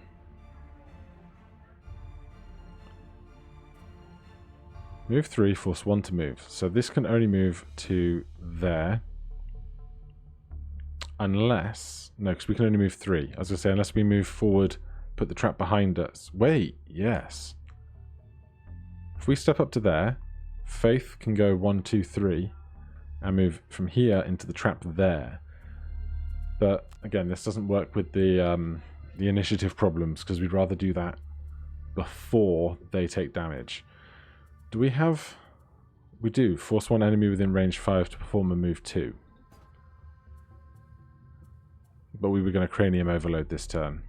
Move 3, force 1 to move. So this can only move to there. Unless... No, because we can only move 3. I was going to say, unless we move forward, put the trap behind us. Wait, yes. If we step up to there, Faith can go 1, 2, 3, and move from here into the trap there. But, again, this doesn't work with the initiative problems, because we'd rather do that before they take damage. Do we have... We do. Force 1 enemy within range 5 to perform a move 2. But we were going to Cranium Overload this turn.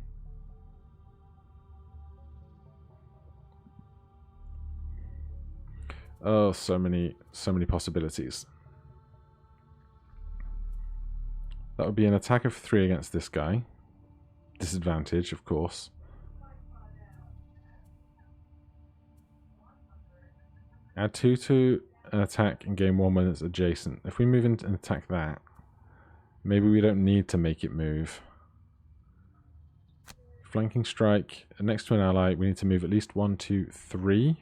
Oh, so many possibilities. That would be an attack of 3 against this guy. Disadvantage, of course. Add 2 to an attack and gain 1 when it's adjacent. If we move in and attack that, maybe we don't need to make it move. Flanking strike. Next to an ally, we need to move at least 1, 2, 3.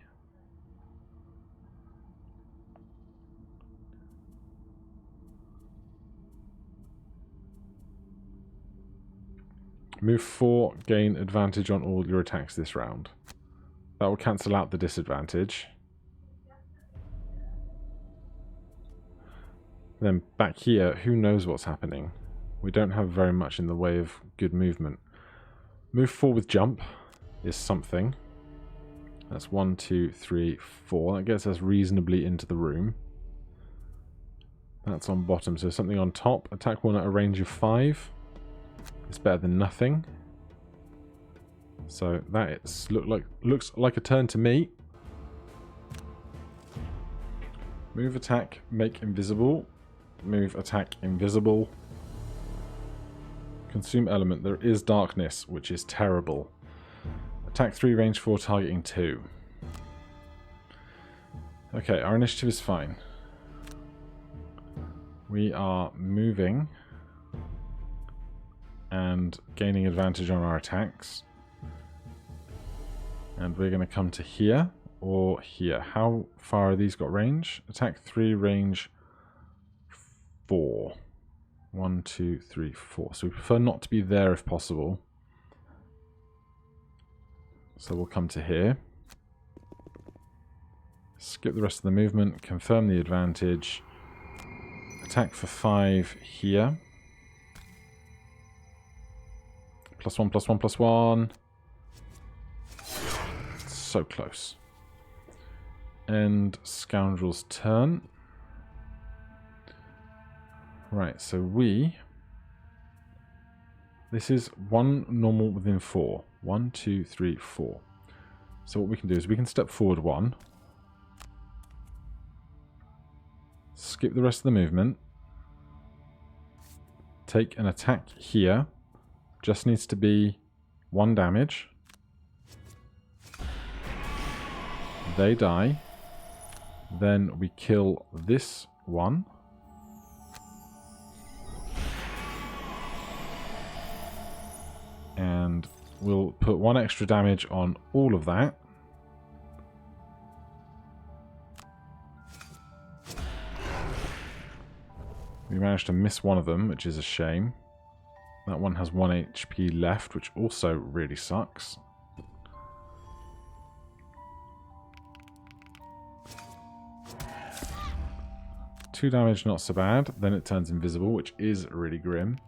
Move 4, gain advantage on all your attacks this round. That will cancel out the disadvantage. Then back here, who knows what's happening? We don't have very much in the way of good movement. Move 4 with jump is something. That's 1, 2, 3, 4. That gets us reasonably into the room. That's on bottom, so something on top. Attack 1 at a range of 5. It's better than nothing. So that looks like a turn to me. Move, attack, make invisible. Move, attack, invisible. Consume element. There is darkness, which is terrible. Attack 3, range 4, targeting 2. Okay, our initiative is fine. We are moving and gaining advantage on our attacks. And we're going to come to here or here. How far are these got range? Attack 3, range 4. 1, 2, 3, 4. So we prefer not to be there if possible. So we'll come to here. Skip the rest of the movement, confirm the advantage. Attack for 5 here. +1, +1, +1. So close. End Scoundrel's turn. Right, so this is 1 normal within 4. 1, 2, 3, 4. So what we can do is we can step forward 1. Skip the rest of the movement. Take an attack here. Just needs to be 1 damage. They die. Then we kill this one. And we'll put 1 extra damage on all of that. We managed to miss one of them, which is a shame. That one has 1 HP left, which also really sucks. Two damage, not so bad. Then it turns invisible, which is really grim.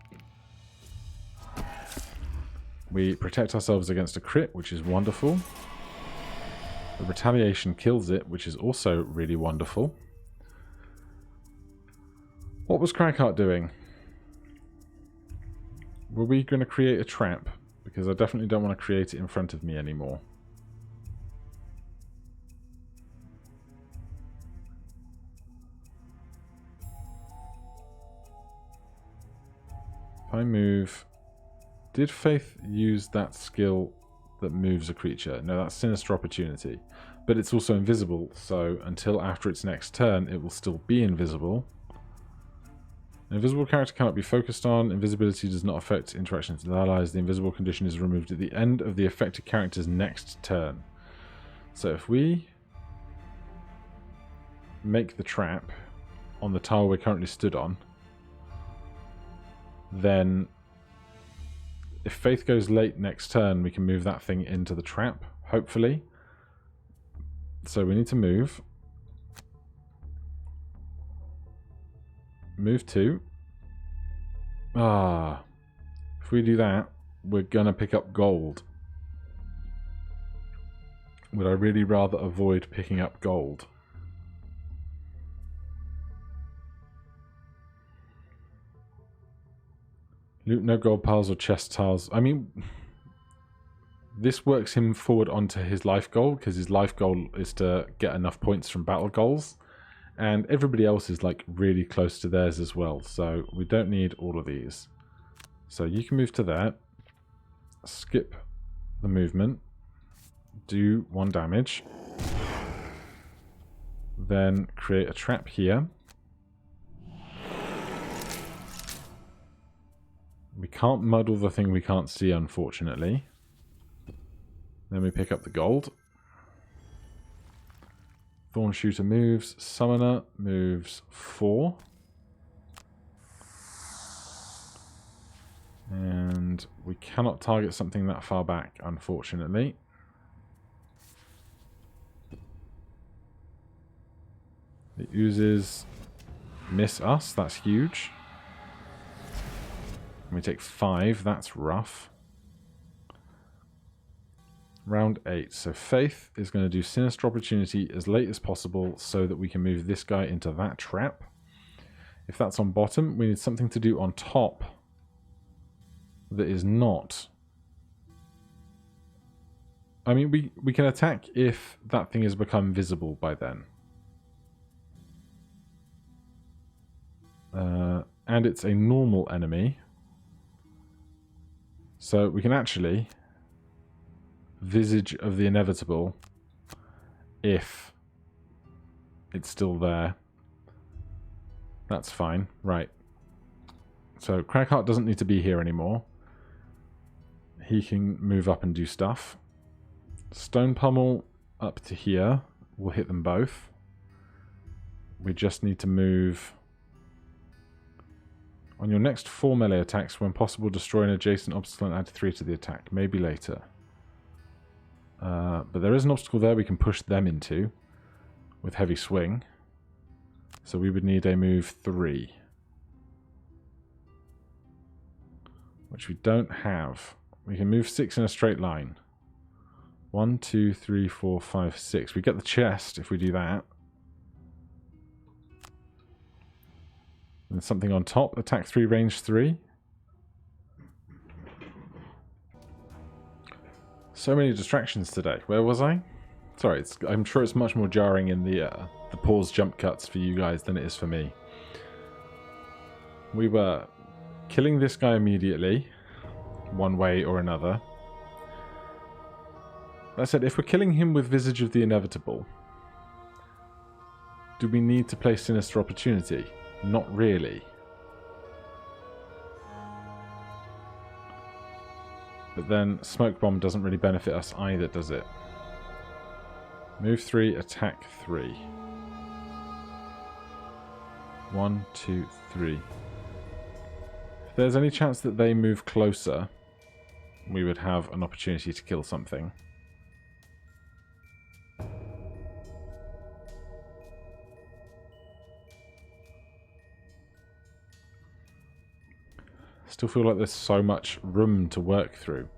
We protect ourselves against a crit, which is wonderful. The retaliation kills it, which is also really wonderful. What was Crackheart doing? Were we going to create a trap? Because I definitely don't want to create it in front of me anymore. If I move... Did Faith use that skill that moves a creature? No, that's Sinister Opportunity. But it's also invisible, so until after its next turn, it will still be invisible. An invisible character cannot be focused on. Invisibility does not affect interactions with allies. The invisible condition is removed at the end of the affected character's next turn. So if we make the trap on the tile we're currently stood on, then if Faith goes late next turn, we can move that thing into the trap, hopefully. So we need to move. Move 2. If we do that, we're going to pick up gold. Would I really rather avoid picking up gold? Loot no gold piles or chest tiles. I mean, this works him forward onto his life goal, because his life goal is to get enough points from battle goals. And everybody else is like really close to theirs as well. So we don't need all of these. So you can move to there. Skip the movement. Do 1 damage. Then create a trap here. We can't muddle the thing we can't see, unfortunately. Then we pick up the gold. Thorn Shooter moves. Summoner moves 4. And we cannot target something that far back, unfortunately. The oozes miss us. That's huge. And we take 5. That's rough. Round 8. So Faith is going to do Sinister Opportunity as late as possible so that we can move this guy into that trap. If that's on bottom, we need something to do on top that is not. I mean, we can attack if that thing has become visible by then. And it's a normal enemy. So we can actually Visage of the Inevitable if it's still there. That's fine. Right. So Crackheart doesn't need to be here anymore. He can move up and do stuff. Stone Pummel up to here. We'll hit them both. We just need to move. On your next 4 melee attacks, when possible, destroy an adjacent obstacle and add 3 to the attack. Maybe later. But there is an obstacle there we can push them into. with heavy swing. So we would need a move 3. Which we don't have. We can move 6 in a straight line. 1, 2, 3, 4, 5, 6. We get the chest if we do that. And something on top. Attack 3, range 3. So many distractions today. Where was I? Sorry, I'm sure it's much more jarring in the pause jump cuts for you guys than it is for me. We were killing this guy immediately, one way or another. That said, if we're killing him with Visage of the Inevitable, do we need to play Sinister Opportunity? Not really. But then Smoke Bomb doesn't really benefit us either, does it? Move 3, attack 3. 1, 2, 3. If there's any chance that they move closer, we would have an opportunity to kill something. Still feel like there's so much room to work through.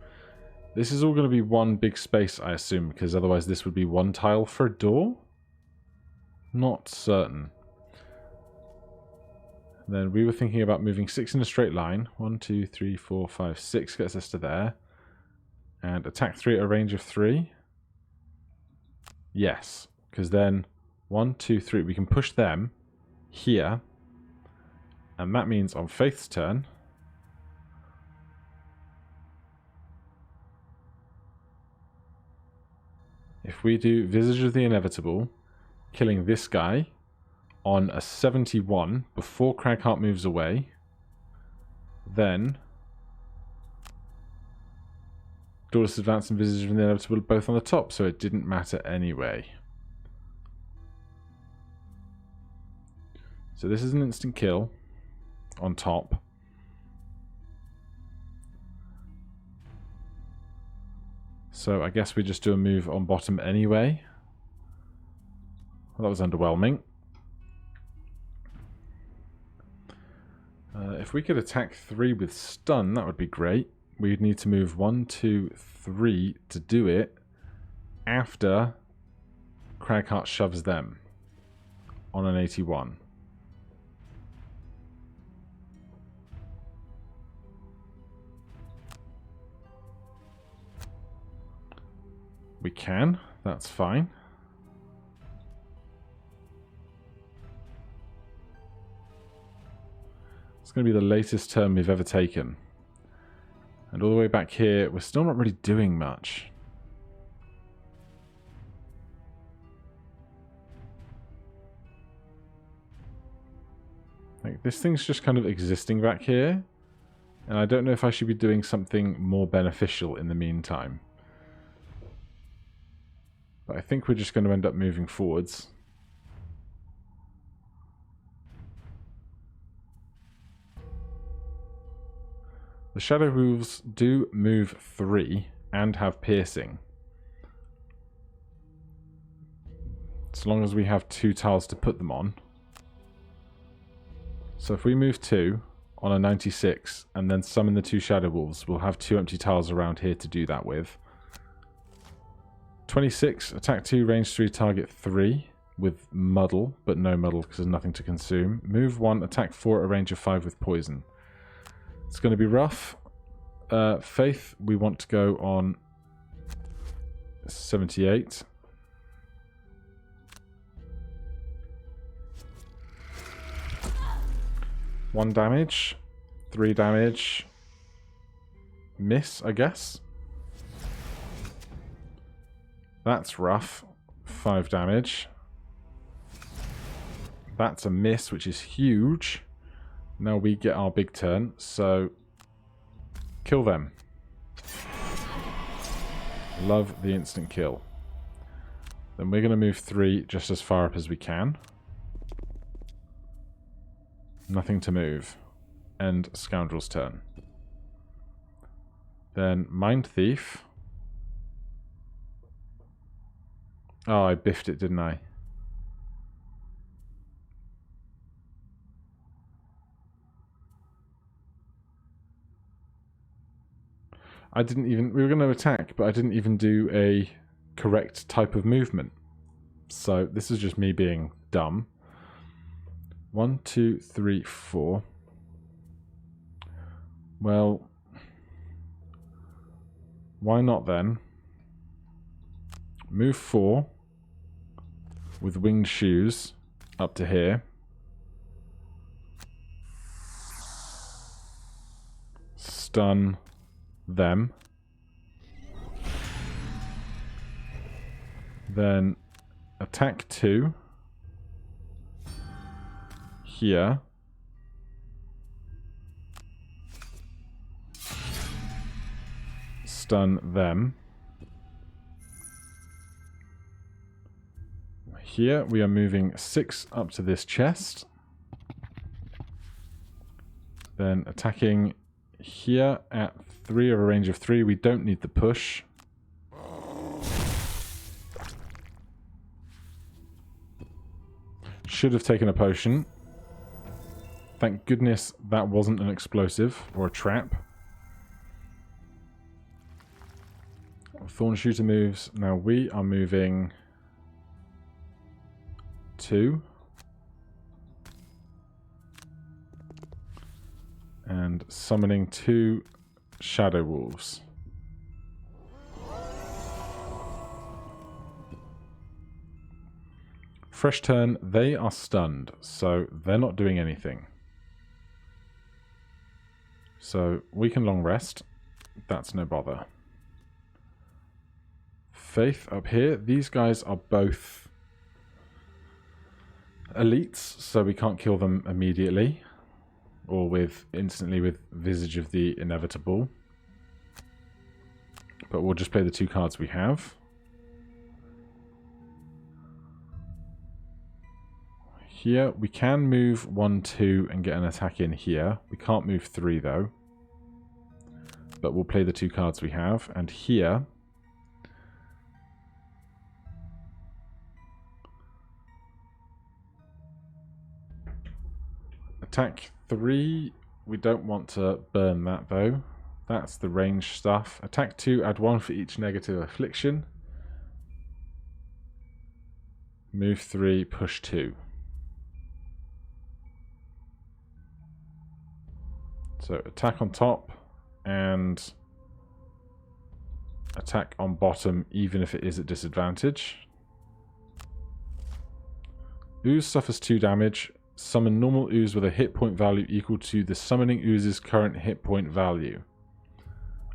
This is all going to be one big space, I assume, because otherwise this would be one tile for a door? Not certain. Then we were thinking about moving 6 in a straight line. 1, 2, 3, 4, 5, 6 gets us to there. And attack 3 at a range of 3. Yes, because then 1, 2, 3, we can push them here. And that means on Faith's turn, if we do Visage of the Inevitable, killing this guy on a 71 before Cragheart moves away, then Dauntless Advance and Visage of the Inevitable are both on the top, so it didn't matter anyway. So this is an instant kill on top. So I guess we just do a move on bottom anyway. Well, that was underwhelming. If we could attack 3 with stun, that would be great. We'd need to move 1, 2, 3 to do it after Cragheart shoves them on an 81. We can, that's fine. It's going to be the latest turn we've ever taken. And all the way back here, we're still not really doing much. Like, this thing's just kind of existing back here. And I don't know if I should be doing something more beneficial in the meantime. But I think we're just going to end up moving forwards. The Shadow Wolves do move 3 and have piercing. As long as we have 2 tiles to put them on. So if we move 2 on a 96 and then summon the 2 Shadow Wolves, we'll have 2 empty tiles around here to do that with. 26, attack 2, range 3, target 3 with muddle, but no muddle because there's nothing to consume. Move 1, attack 4 at a range of 5 with poison. It's going to be rough. Faith, we want to go on 78. One damage, 3 damage, miss, I guess. That's rough. 5 damage. That's a miss, which is huge. Now we get our big turn, so kill them. Love the instant kill. Then we're going to move 3 just as far up as we can. Nothing to move. End Scoundrel's turn. Then Mind Thief. Oh, I biffed it, didn't I? We were going to attack, but I didn't even do a correct type of movement. So this is just me being dumb. 1, 2, 3, 4. Well, why not then? Move 4 with winged shoes up to here. Stun them. Then attack 2 here. Stun them. Here we are moving 6 up to this chest. Then attacking here at 3 of a range of 3. We don't need the push. Should have taken a potion. Thank goodness that wasn't an explosive or a trap. Thorn shooter moves. Now we are moving 2. And summoning 2 shadow wolves. Fresh turn, they are stunned, so they're not doing anything. So we can long rest. That's no bother. Faith up here. These guys are both elites, so we can't kill them immediately. Or instantly with Visage of the Inevitable. But we'll just play the 2 cards we have. Here, we can move 1, 2 and get an attack in here. We can't move 3 though. But we'll play the 2 cards we have. And here, attack 3, we don't want to burn that though. That's the range stuff. Attack 2, add 1 for each negative affliction. Move 3, push 2. So attack on top and attack on bottom even if it is at disadvantage. Ooze suffers 2 damage. Summon normal ooze with a hit point value equal to the summoning ooze's current hit point value.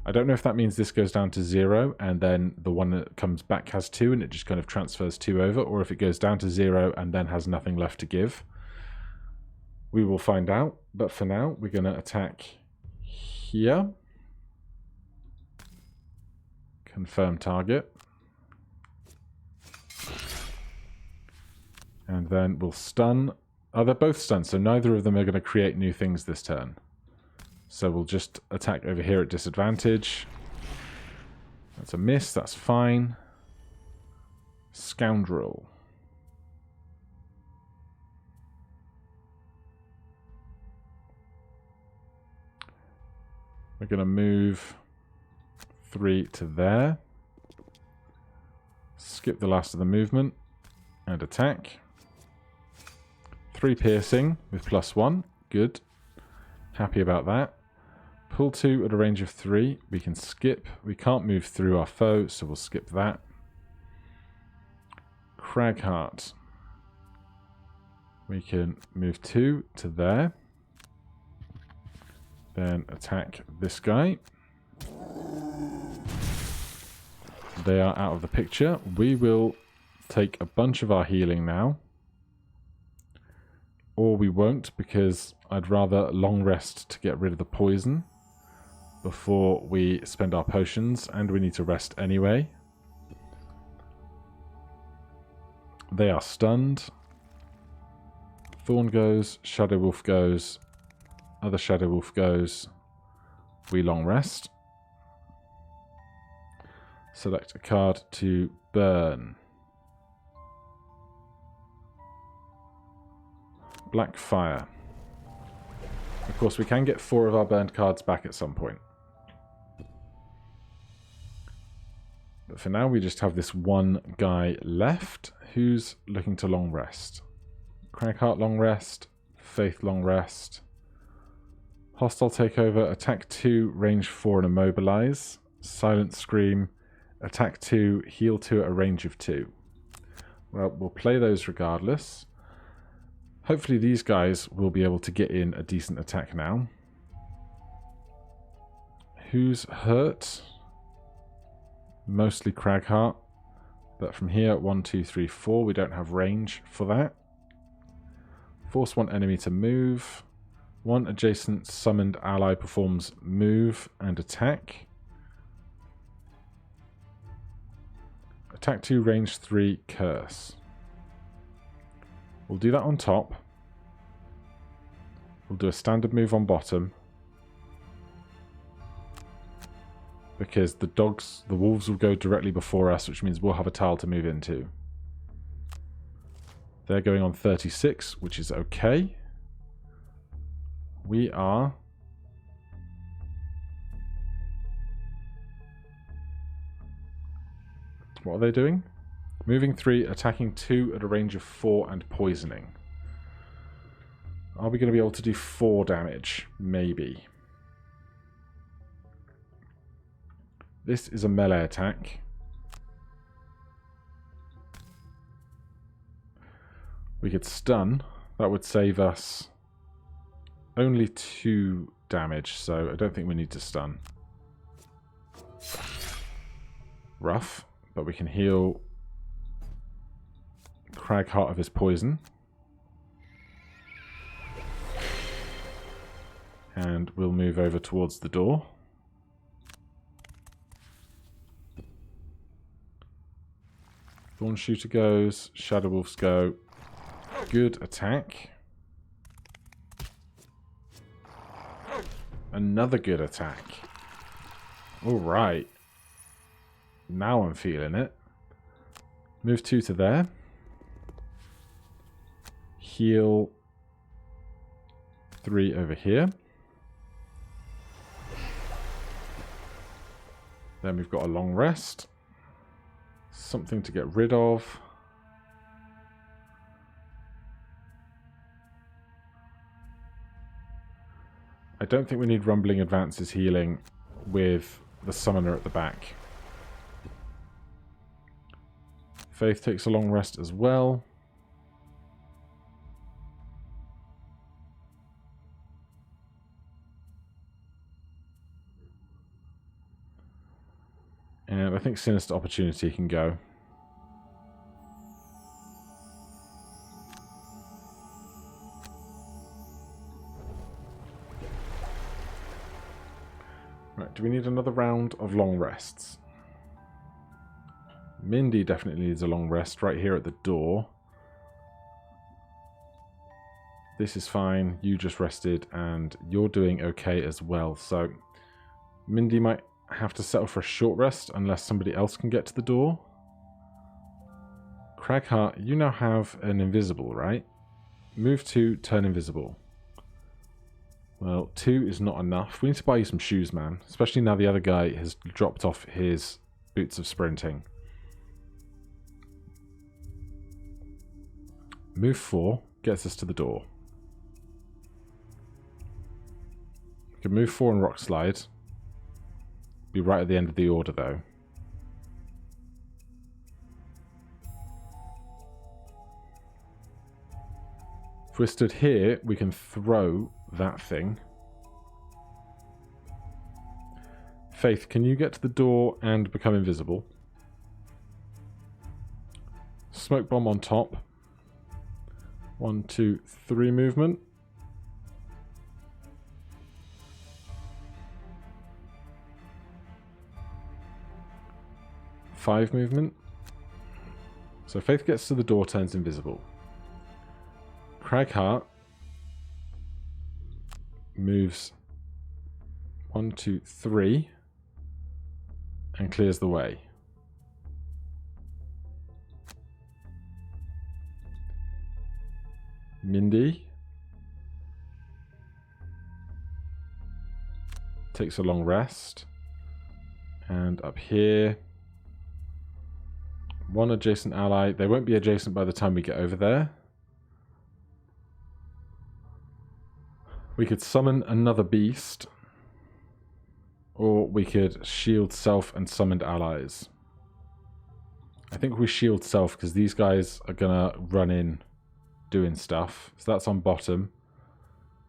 I don't know if that means this goes down to 0 and then the one that comes back has 2 and it just kind of transfers 2 over, or if it goes down to 0 and then has nothing left to give. We will find out, but for now we're going to attack here. Confirm target. And then we'll stun. Oh, they're both stunned, so neither of them are going to create new things this turn. So we'll just attack over here at disadvantage. That's a miss, that's fine. Scoundrel. We're going to move 3 to there. Skip the last of the movement. And attack. 3 piercing with +1. Good. Happy about that. Pull 2 at a range of 3. We can skip. We can't move through our foe, so we'll skip that. Cragheart. We can move 2 to there. Then attack this guy. They are out of the picture. We will take a bunch of our healing now. Or we won't, because I'd rather long rest to get rid of the poison before we spend our potions, and we need to rest anyway. They are stunned. Thorn goes, Shadow Wolf goes, other Shadow Wolf goes. We long rest. Select a card to burn. Black Fire. Of course, we can get 4 of our burned cards back at some point. But for now, we just have this one guy left who's looking to long rest. Cragheart long rest, Faith long rest, hostile takeover, attack 2, range 4 and immobilize, silent scream, attack 2, heal 2 at a range of 2. Well, we'll play those regardless. Hopefully these guys will be able to get in a decent attack now. Who's hurt? Mostly Cragheart. But from here, 1, 2, 3, 4, we don't have range for that. Force one enemy to move. One adjacent summoned ally performs move and attack. Attack 2, range 3, curse. We'll do that on top. We'll do a standard move on bottom. Because the wolves will go directly before us, which means we'll have a tile to move into. They're going on 36, which is okay. We are... What are they doing? Moving 3, attacking 2 at a range of 4 and poisoning. Are we going to be able to do 4 damage? Maybe. This is a melee attack. We could stun. That would save us only 2 damage, so I don't think we need to stun. Rough, but we can heal Cragheart of his poison. And we'll move over towards the door. Thorn Shooter goes, Shadow Wolves go. Good attack. Another good attack. Alright. Now I'm feeling it. Move 2 to there. Heal 3 over here. Then we've got a long rest. Something to get rid of. I don't think we need Rumbling Advances healing with the summoner at the back. Faith takes a long rest as well. And I think Sinister Opportunity can go. Right, do we need another round of long rests? Mindy definitely needs a long rest right here at the door. This is fine. You just rested and you're doing okay as well. So Mindy might have to settle for a short rest unless somebody else can get to the door. Cragheart, you now have an invisible, right? Move 2, turn invisible. Well, 2 is not enough. We need to buy you some shoes, man. Especially now the other guy has dropped off his boots of sprinting. Move 4 gets us to the door. We can move 4 and rock slide. Be right at the end of the order, though. If we're stood here, we can throw that thing. Faith, can you get to the door and become invisible? Smoke bomb on top. 1, 2, 3 movement. Five movement. So Faith gets to the door, turns invisible. Cragheart moves 1, 2, 3 and clears the way. Mindy takes a long rest. And up here, One adjacent ally. They won't be adjacent by the time we get over there. We could summon another beast. Or we could shield self and summoned allies. I think we shield self because these guys are going to run in doing stuff. So that's on bottom.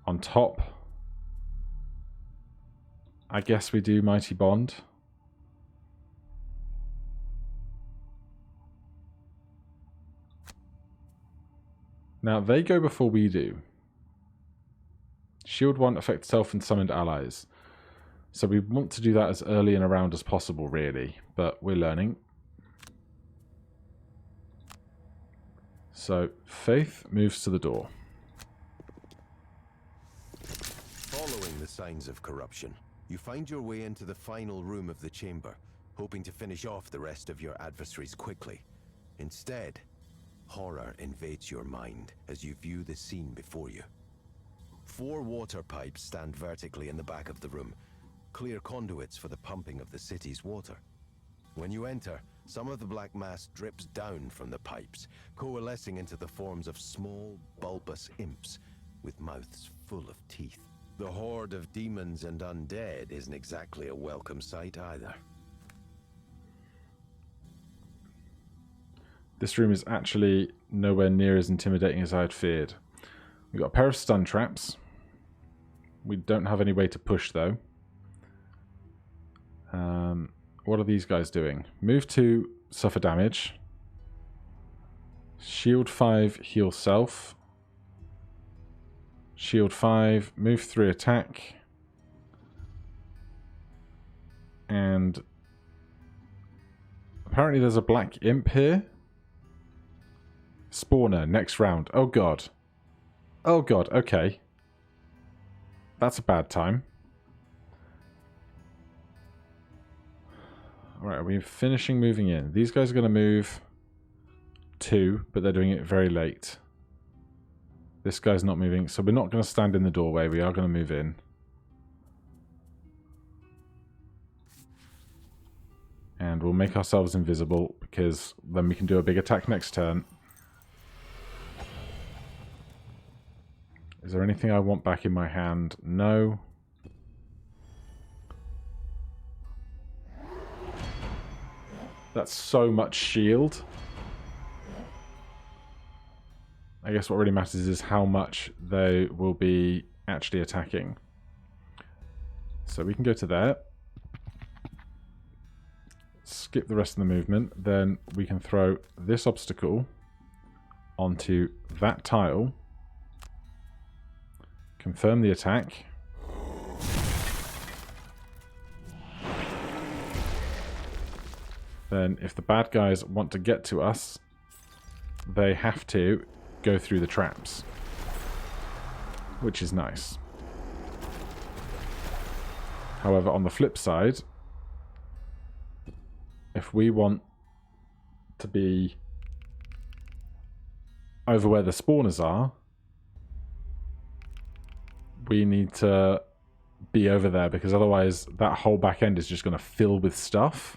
On top, I guess we do Mighty Bond. Now, they go before we do. Shield 1 affects self and summoned allies. So we want to do that as early in a round as possible, really. But we're learning. So, Faith moves to the door. Following the signs of corruption, you find your way into the final room of the chamber, hoping to finish off the rest of your adversaries quickly. Instead, horror invades your mind as you view the scene before you. 4 water pipes stand vertically in the back of the room, clear conduits for the pumping of the city's water. When you enter, some of the black mass drips down from the pipes, coalescing into the forms of small, bulbous imps with mouths full of teeth. The horde of demons and undead isn't exactly a welcome sight either. This room is actually nowhere near as intimidating as I had feared. We've got a pair of stun traps. We don't have any way to push, though. What are these guys doing? Move 2, suffer damage. Shield 5, heal self. Shield 5, move 3, attack. And apparently there's a black imp here. Spawner, next round. Oh god. Oh god, okay. That's a bad time. Alright, are we finishing moving in? These guys are going to move 2, but they're doing it very late. This guy's not moving, so we're not going to stand in the doorway. We are going to move in. And we'll make ourselves invisible, because then we can do a big attack next turn. Is there anything I want back in my hand? No. That's so much shield. I guess what really matters is how much they will be actually attacking. So we can go to there. Skip the rest of the movement. Then we can throw this obstacle onto that tile. Confirm the attack. Then if the bad guys want to get to us, they have to go through the traps. Which is nice. However, on the flip side, if we want to be over where the spawners are, we need to be over there, because otherwise that whole back end is just going to fill with stuff.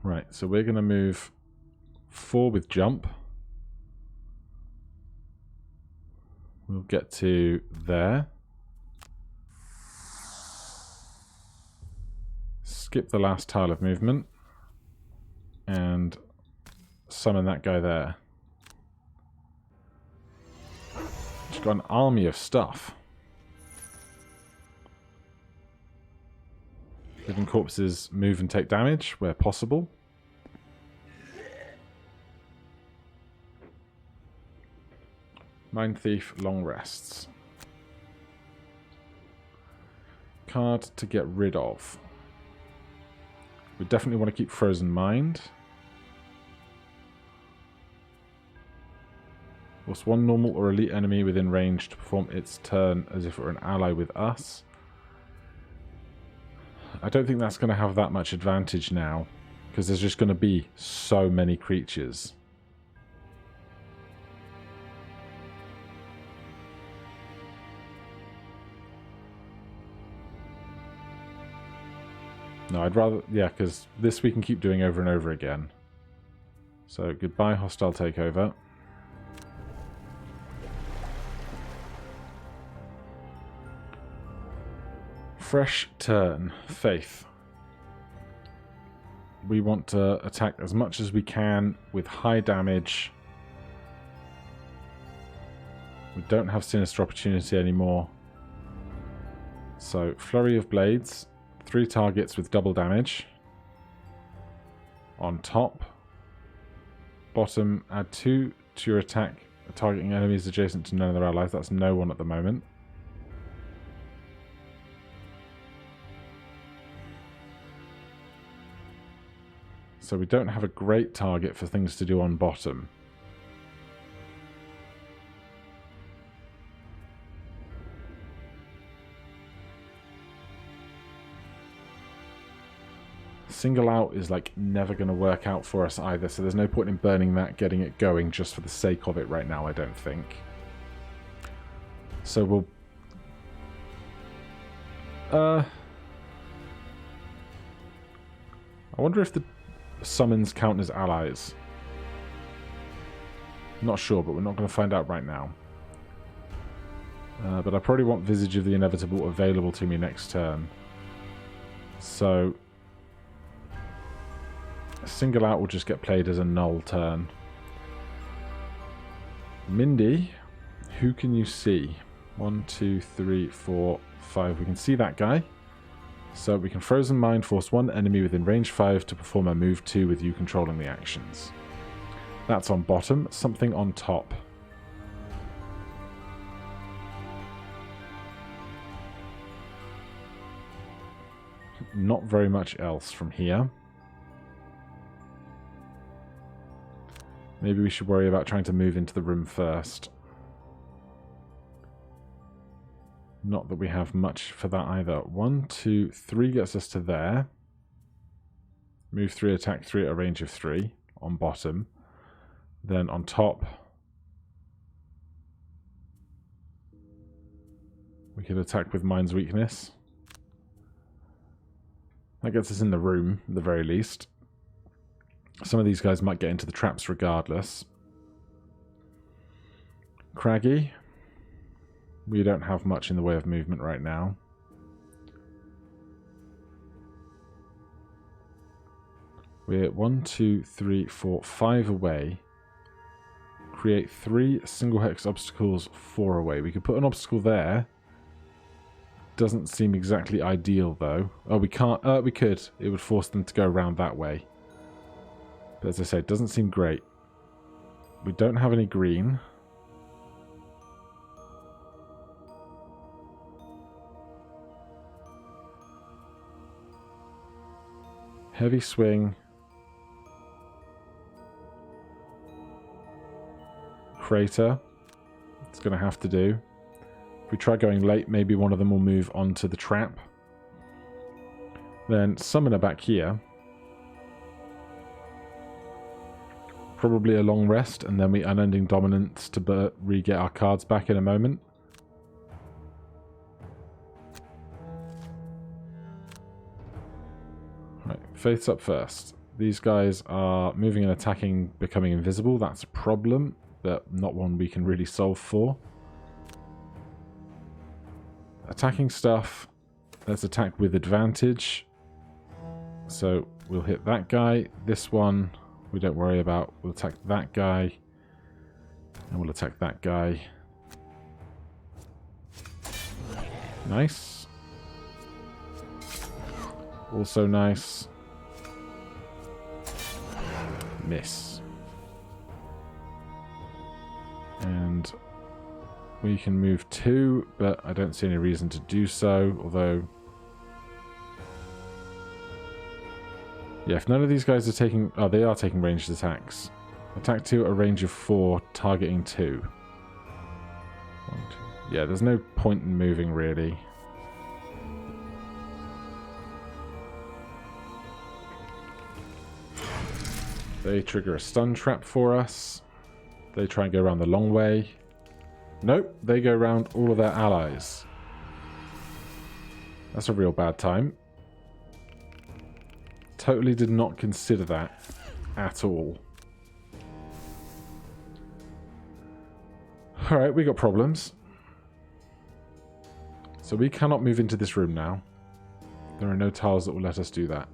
Right, so we're going to move 4 with jump. We'll get to there. Skip the last tile of movement. And summon that guy there. Just got an army of stuff. Living corpses move and take damage where possible. Mind Thief, long rests. Card to get rid of. We definitely want to keep Frozen Mind. Force 1 normal or elite enemy within range to perform its turn as if it were an ally with us. I don't think that's going to have that much advantage now, because there's just going to be so many creatures. No, I'd rather... Yeah, because this we can keep doing over and over again. So, goodbye, hostile takeover. Fresh turn. Faith. We want to attack as much as we can with high damage. We don't have Sinister Opportunity anymore. So, Flurry of Blades. 3 targets with double damage. On top. Bottom, add 2 to your attack, targeting enemies adjacent to none of their allies. That's no one at the moment. So we don't have a great target for things to do on bottom. Single out is like never going to work out for us either, so there's no point in burning that, getting it going just for the sake of it right now, I don't think. So we'll... I wonder if the summons count as allies. Not sure, but we're not going to find out right now. But I probably want Visage of the Inevitable available to me next turn. So... Single out will just get played as a null turn. Mindy, who can you see? 1, 2, 3, 4, 5. We can see that guy. So we can Frozen Mind, force one enemy within range 5 to perform a move 2 with you controlling the actions. That's on bottom. Something on top. Not very much else from here. Maybe we should worry about trying to move into the room first. Not that we have much for that either. 1, 2, 3 gets us to there. Move 3, attack 3 at a range of 3 on bottom. Then on top, we could attack with Mind's Weakness. That gets us in the room, at the very least. Some of these guys might get into the traps regardless. Craggy. We don't have much in the way of movement right now. We're 1, 2, 3, 4, 5 away. Create 3 single hex obstacles 4 away. We could put an obstacle there. Doesn't seem exactly ideal though. Oh, we can't. We could. It would force them to go around that way. But as I said, it doesn't seem great. We don't have any green. Heavy swing. Crater. It's going to have to do. If we try going late, maybe one of them will move onto the trap. Then Summoner back here. Probably a long rest, and then we Unending Dominance to re-get our cards back in a moment. Right, Faith's up first. These guys are moving and attacking, becoming invisible. That's a problem, but not one we can really solve for. Attacking stuff. Let's attack with advantage. So we'll hit that guy. This one we don't worry about. We'll attack that guy. And we'll attack that guy. Nice. Also nice. Miss. And we can move 2, but I don't see any reason to do so, although... Yeah, if none of these guys are taking... Oh, they are taking ranged attacks. Attack 2 at a range of 4, targeting 2. 1, 2. Yeah, there's no point in moving, really. They trigger a stun trap for us. They try and go around the long way. Nope, they go around all of their allies. That's a real bad time. Totally did not consider that at all. Alright, we got problems. So we cannot move into this room now. There are no tiles that will let us do that.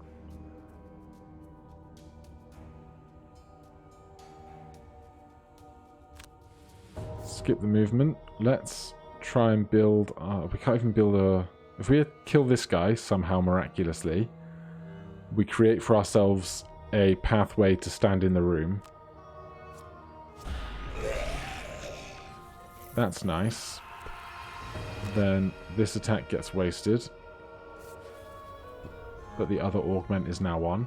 Skip the movement. Let's try and build... we can't even build a... If we kill this guy somehow miraculously, we create for ourselves a pathway to stand in the room. That's nice. Then this attack gets wasted. But the other augment is now on.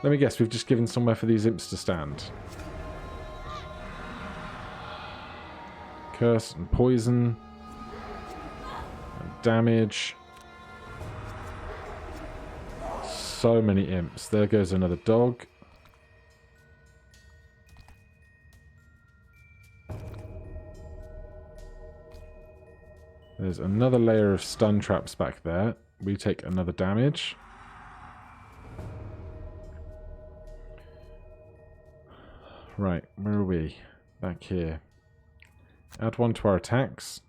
Let me guess, we've just given somewhere for these imps to stand. Curse and poison. And damage. So many imps. There goes another dog. There's another layer of stun traps back there. We take another damage. Right, where are we? Back here. Add one to our attacks.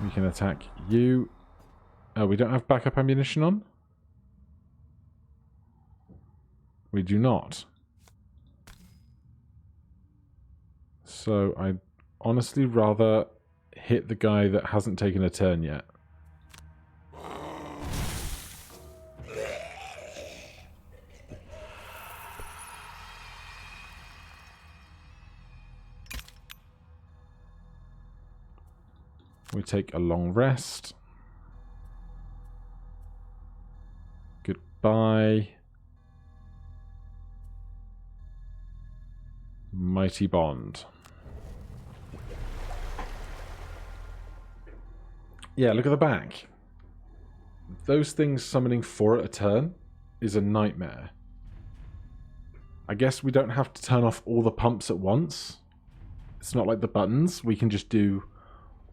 We can attack you. Oh, we don't have backup ammunition on? We do not. So I'd honestly rather hit the guy that hasn't taken a turn yet. We take a long rest. Goodbye. Mighty Bond. Yeah, look at the back. Those things summoning 4 at a turn is a nightmare. I guess we don't have to turn off all the pumps at once. It's not like the buttons. We can just do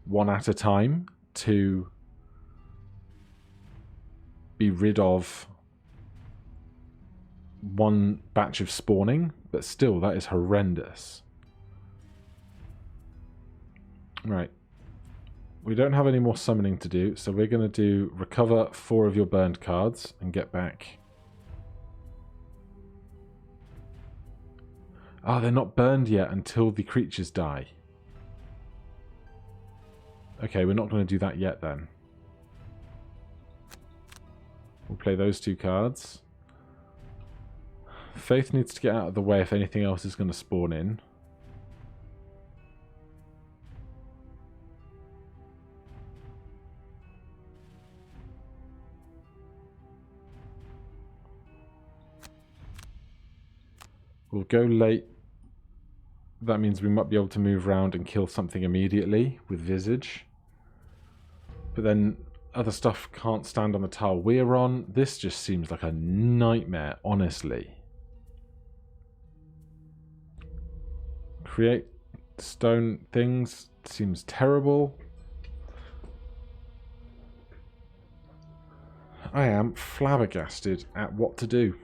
one at a time to be rid of one batch of spawning, but still, that is horrendous. Right. We don't have any more summoning to do, so we're going to do recover 4 of your burned cards and get back. Ah, they're not burned yet until the creatures die. Okay, we're not going to do that yet then. We'll play those 2 cards. Faith needs to get out of the way if anything else is going to spawn in. We'll go late. That means we might be able to move around and kill something immediately with Visage. But then other stuff can't stand on the tile we're on. This just seems like a nightmare, honestly. Create stone things seems terrible. I am flabbergasted at what to do.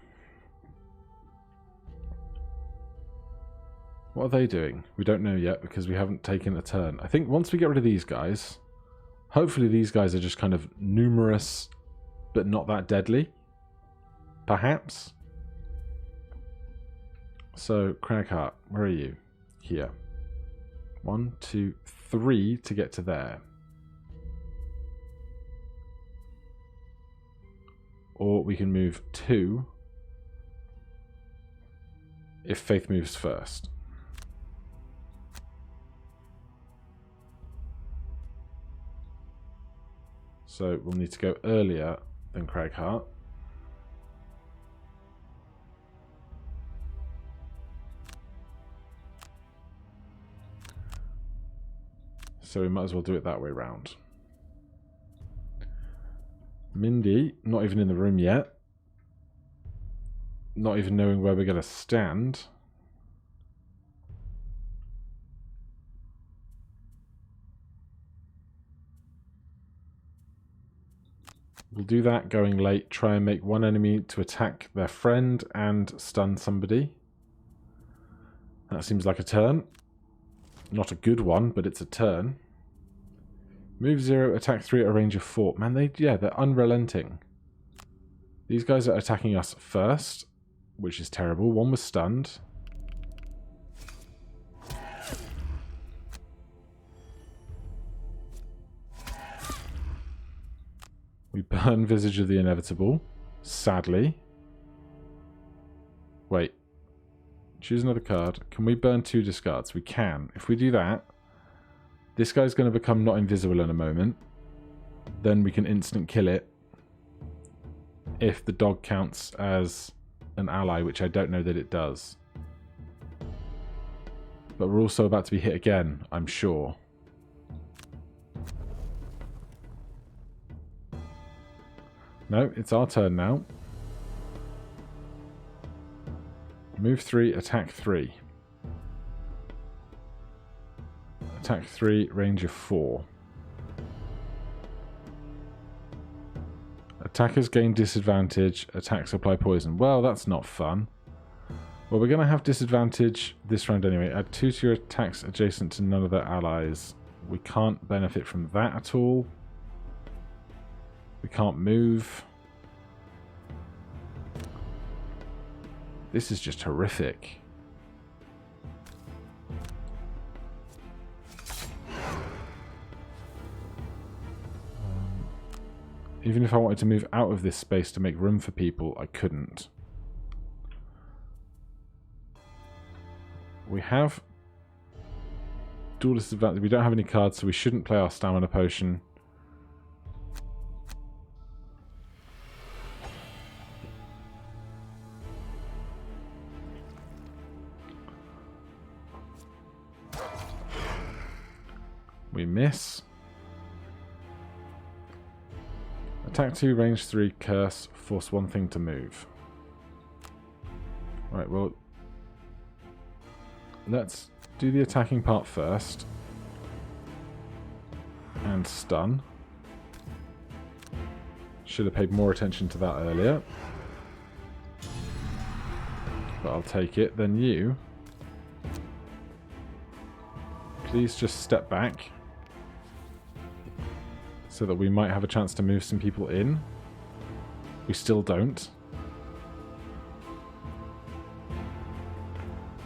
What are they doing? We don't know yet because we haven't taken a turn. I think once we get rid of these guys, hopefully these guys are just kind of numerous but not that deadly. Perhaps. So, Cragheart, where are you? Here. 1, 2, 3 to get to there. Or we can move 2 if Faith moves first. So we'll need to go earlier than Cragheart. So we might as well do it that way round. Mindy, not even in the room yet. Not even knowing where we're going to stand. We'll do that going late. Try and make one enemy to attack their friend and stun somebody. That seems like a turn. Not a good one, but it's a turn. Move 0, attack 3 at a range of 4. Man, they're unrelenting. These guys are attacking us first, which is terrible. One was stunned. We burn Visage of the Inevitable, sadly. Wait. Choose another card. Can we burn 2 discards? We can. If we do that, this guy's going to become not invisible in a moment. Then we can instant kill it. If the dog counts as an ally, which I don't know that it does. But we're also about to be hit again, I'm sure. No, it's our turn now. Move 3, attack 3. Attack 3, range of 4. Attackers gain disadvantage, attacks apply poison. Well, that's not fun. Well, we're going to have disadvantage this round anyway. Add 2 to your attacks adjacent to none of their allies. We can't benefit from that at all. We can't move. This is just horrific. Even if I wanted to move out of this space to make room for people, I couldn't. We have dual disadvantage. We don't have any cards, so we shouldn't play our stamina potion. We miss. Attack 2, range 3, curse, force one thing to move. Right, well, let's do the attacking part first. And stun. Should have paid more attention to that earlier. But I'll take it. Then you. Please just step back. So that we might have a chance to move some people in. We still don't.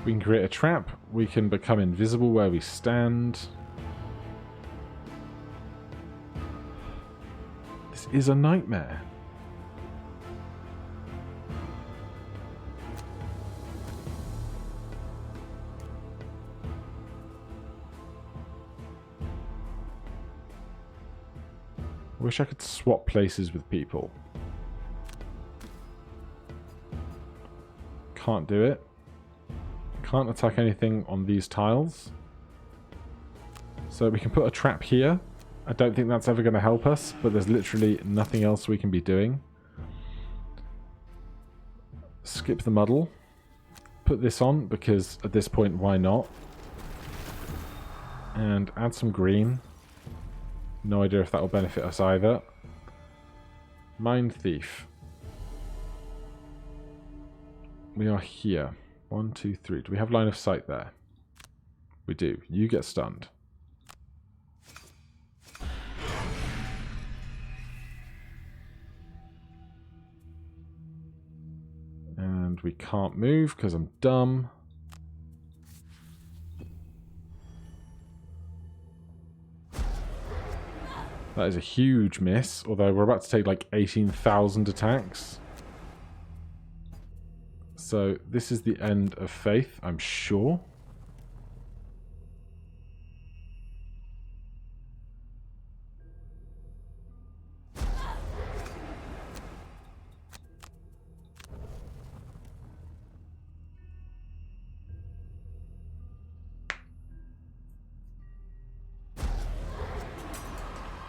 We can create a trap. We can become invisible where we stand. This is a nightmare. I wish I could swap places with people. Can't do it. Can't attack anything on these tiles. So we can put a trap here. I don't think that's ever going to help us, but there's literally nothing else we can be doing. Skip the muddle. Put this on, because at this point, why not? And add some green. No idea if that will benefit us either. Mind Thief. We are here. 1, 2, 3. Do we have line of sight there? We do. You get stunned. And we can't move because I'm dumb. That is a huge miss, although we're about to take like 18,000 attacks. So this is the end of Faith, I'm sure.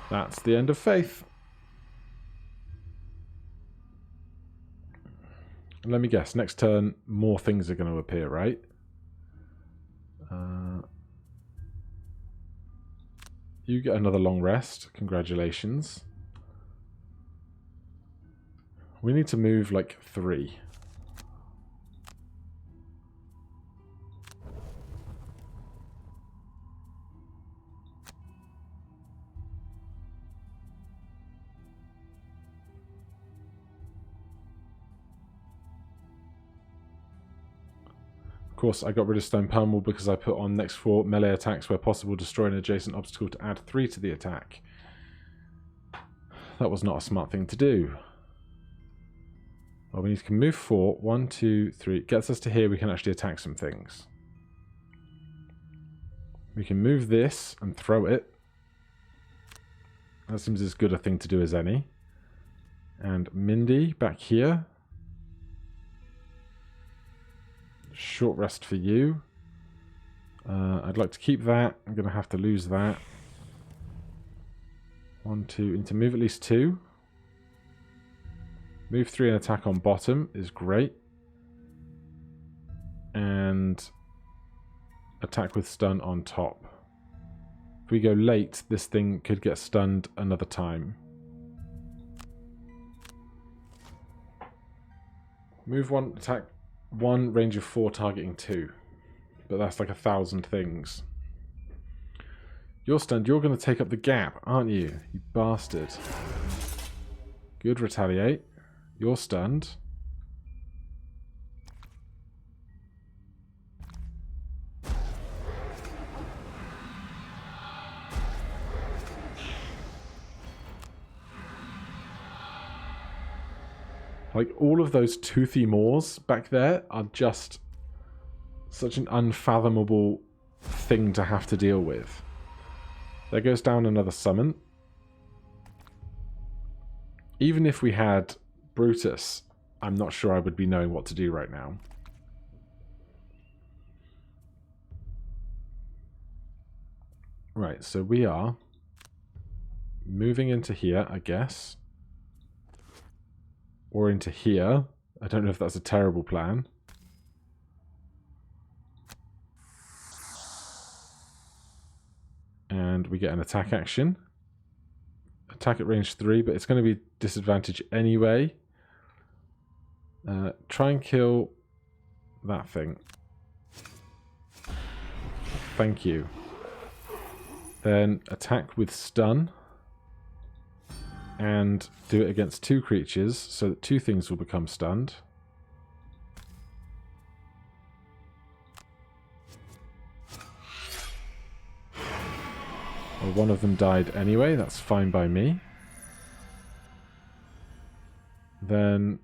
That's the end of Faith. Let me guess, next turn more things are going to appear, right? You get another long rest. Congratulations. We need to move like 3. Of course, I got rid of Stone Pummel because I put on next 4 melee attacks where possible, destroy an adjacent obstacle to add 3 to the attack. That was not a smart thing to do. Well, we need to move 4. 1, 2, 3. Gets us to here, we can actually attack some things. We can move this and throw it. That seems as good a thing to do as any. And Mindy, back here. Short rest for you. I'd like to keep that. I'm going to have to lose that. 1, 2. Need to move at least 2. Move 3 and attack on bottom is great. And attack with stun on top. If we go late, this thing could get stunned another time. Move 1, attack 1, range of 4, targeting 2. But that's like 1,000 things. You're stunned. You're going to take up the gap, aren't you? You bastard. Good, retaliate. You're stunned. Like, all of those toothy maws back there are just such an unfathomable thing to have to deal with. There goes down another summon. Even if we had Brutus, I'm not sure I would be knowing what to do right now. Right, so we are moving into here, I guess. Or into here. I don't know if that's a terrible plan. And we get an attack action. Attack at range 3, but it's going to be disadvantage anyway. Try and kill that thing. Thank you. Then attack with stun. And do it against 2 creatures, so that 2 things will become stunned. Well, one of them died anyway, that's fine by me. Then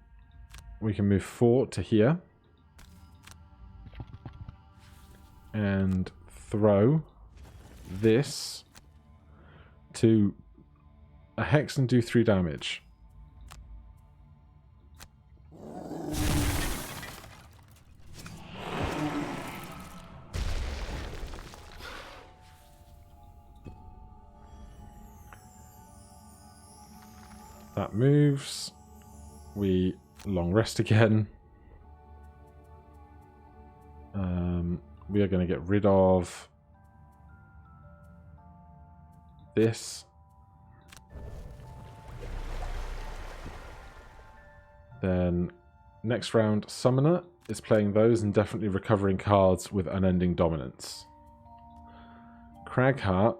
we can move 4 to here. And throw this to a hex and do 3 damage. That moves. We long rest again. We are going to get rid of this. Then next round, Summoner is playing those and definitely recovering cards with Unending Dominance. Cragheart,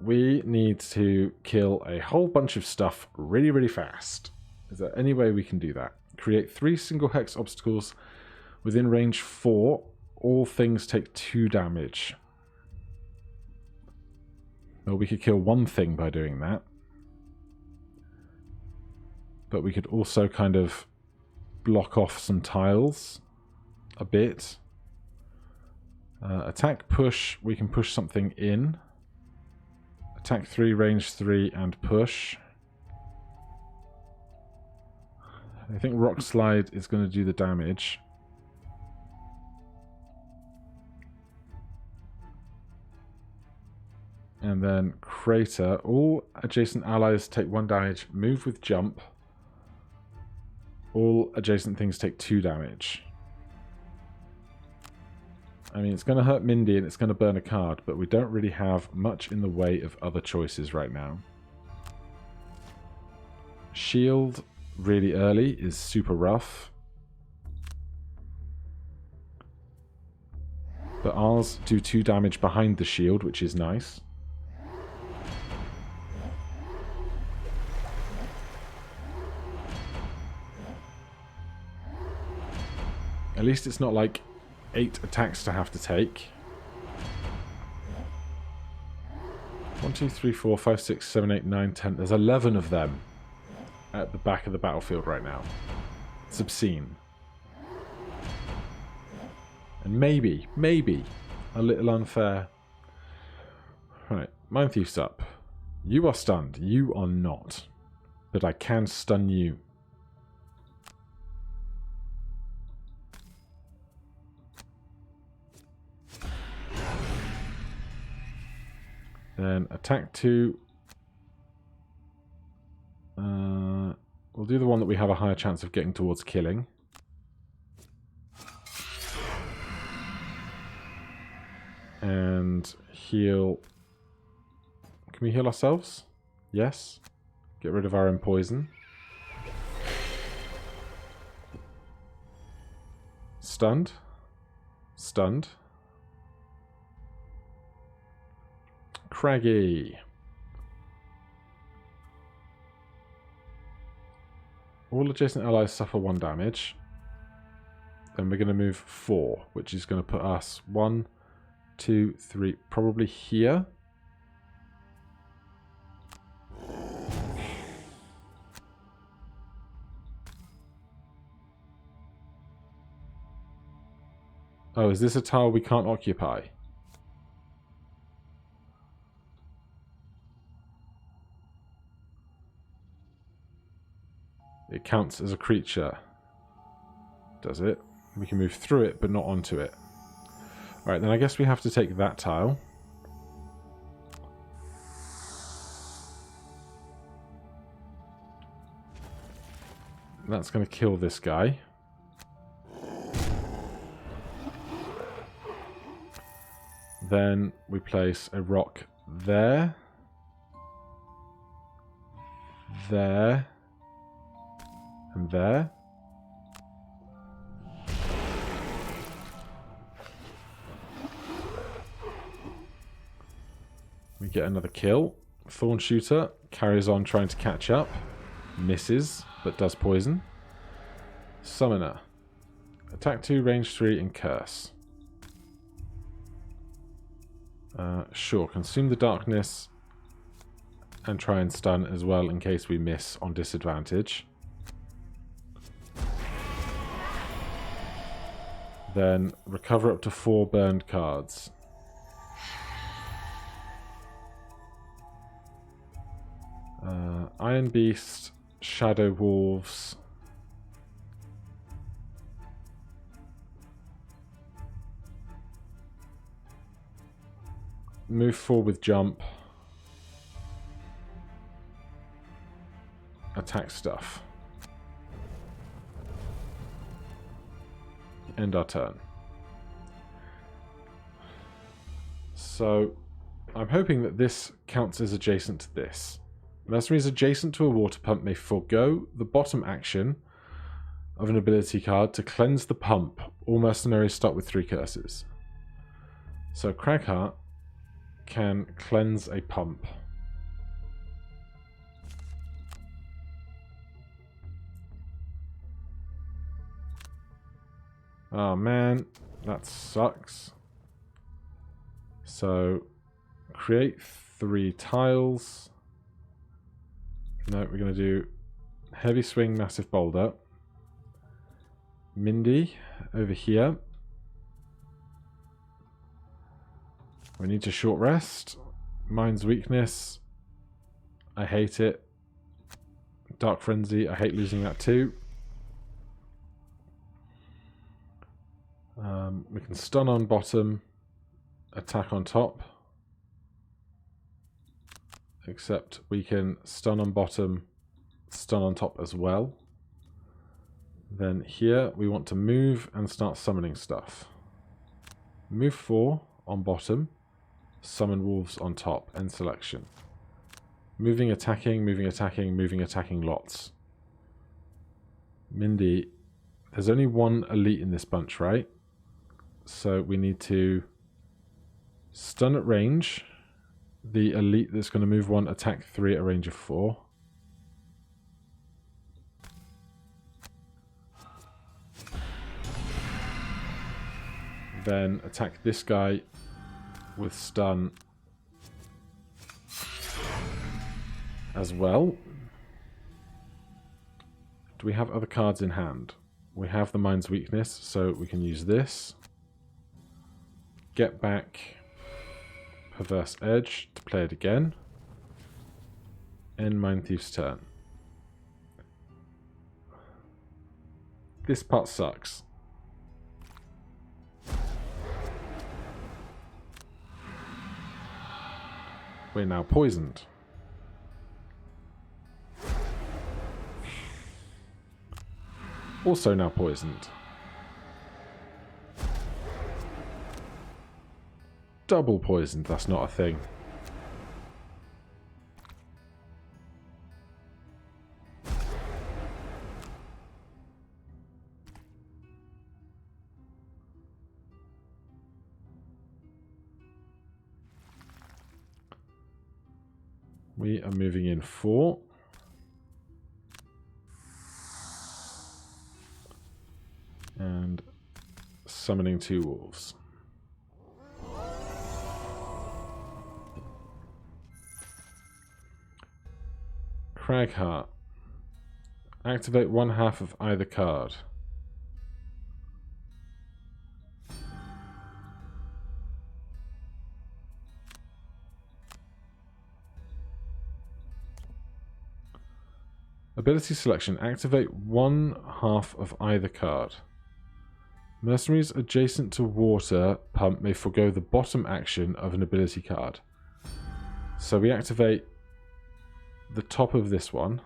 we need to kill a whole bunch of stuff really, really fast. Is there any way we can do that? Create 3 single hex obstacles within range 4. All things take 2 damage. Well, we could kill 1 thing by doing that. But we could also kind of block off some tiles a bit. Attack, push. We can push something in. Attack 3, range 3, and push. I think Rock Slide is going to do the damage. And then Crater. All adjacent allies take 1 damage. Move with jump. All adjacent things take 2 damage. I mean, it's going to hurt Mindy and it's going to burn a card, but we don't really have much in the way of other choices right now. Shield really early is super rough. But ours do 2 damage behind the shield, which is nice. At least it's not like 8 attacks to have to take. 1, 2, 3, 4, 5, 6, 7, 8, 9, 10. There's 11 of them at the back of the battlefield right now. It's obscene. And maybe a little unfair. Right, Mind Thief's up. You are stunned. You are not. But I can stun you. Then attack 2. We'll do the one that we have a higher chance of getting towards killing. And heal. Can we heal ourselves? Yes. Get rid of our own poison. Stunned. Stunned. Craggy. All adjacent allies suffer 1 damage. Then we're going to move 4, which is going to put us 1, 2, 3, probably here. Oh, is this a tile we can't occupy? It counts as a creature. Does it? We can move through it, but not onto it. Alright, then I guess we have to take that tile. That's going to kill this guy. Then we place a rock there. There. And there. We get another kill. Thorn Shooter carries on trying to catch up. Misses, but does poison. Summoner. Attack 2, range 3, and curse. Sure, consume the darkness and try and stun as well in case we miss on disadvantage. Then recover up to 4 burned cards. Iron Beast, Shadow Wolves. Move 4 with jump. Attack stuff. End our turn. So, I'm hoping that this counts as adjacent to this. Mercenaries adjacent to a water pump may forego the bottom action of an ability card to cleanse the pump. All mercenaries start with 3 curses. So Cragheart can cleanse a pump. Oh man, that sucks. So, create 3 tiles. No, we're going to do Heavy Swing, Massive Boulder. Mindy, over here. We need to short rest. Mind's Weakness. I hate it. Dark Frenzy, I hate losing that too. We can stun on bottom, attack on top. Except we can stun on bottom, stun on top as well. Then here we want to move and start summoning stuff. Move 4 on bottom, summon wolves on top, end selection. Moving, attacking, moving, attacking, moving, attacking lots. Mindy, there's only one elite in this bunch, right? So we need to stun at range. The elite that's going to move 1, attack 3 at a range of 4. Then attack this guy with stun as well. Do we have other cards in hand? We have the Mind's Weakness, so we can use this. Get back Perverse Edge to play it again. End Mind Thief's turn. This part sucks. We're now poisoned. Also now poisoned. Double poisoned, that's not a thing. We are moving in 4. And summoning 2 wolves. Cragheart. Activate 1/2 of either card. Ability selection. Activate 1/2 of either card. Mercenaries adjacent to water pump may forgo the bottom action of an ability card. So we activate the top of this one.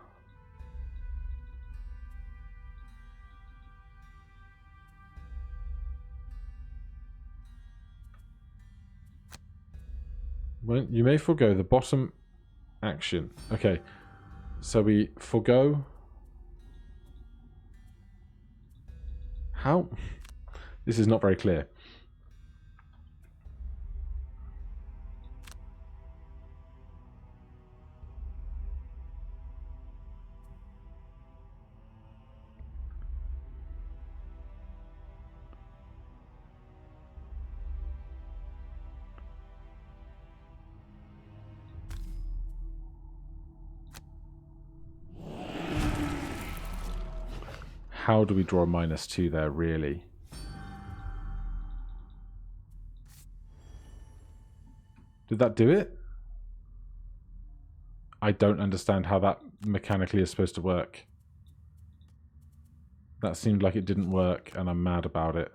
Well, you may forgo the bottom action. Okay, so we forgo. How? This is not very clear. How do we draw a -2 there, really? Did that do it? I don't understand how that mechanically is supposed to work. That seemed like it didn't work, and I'm mad about it.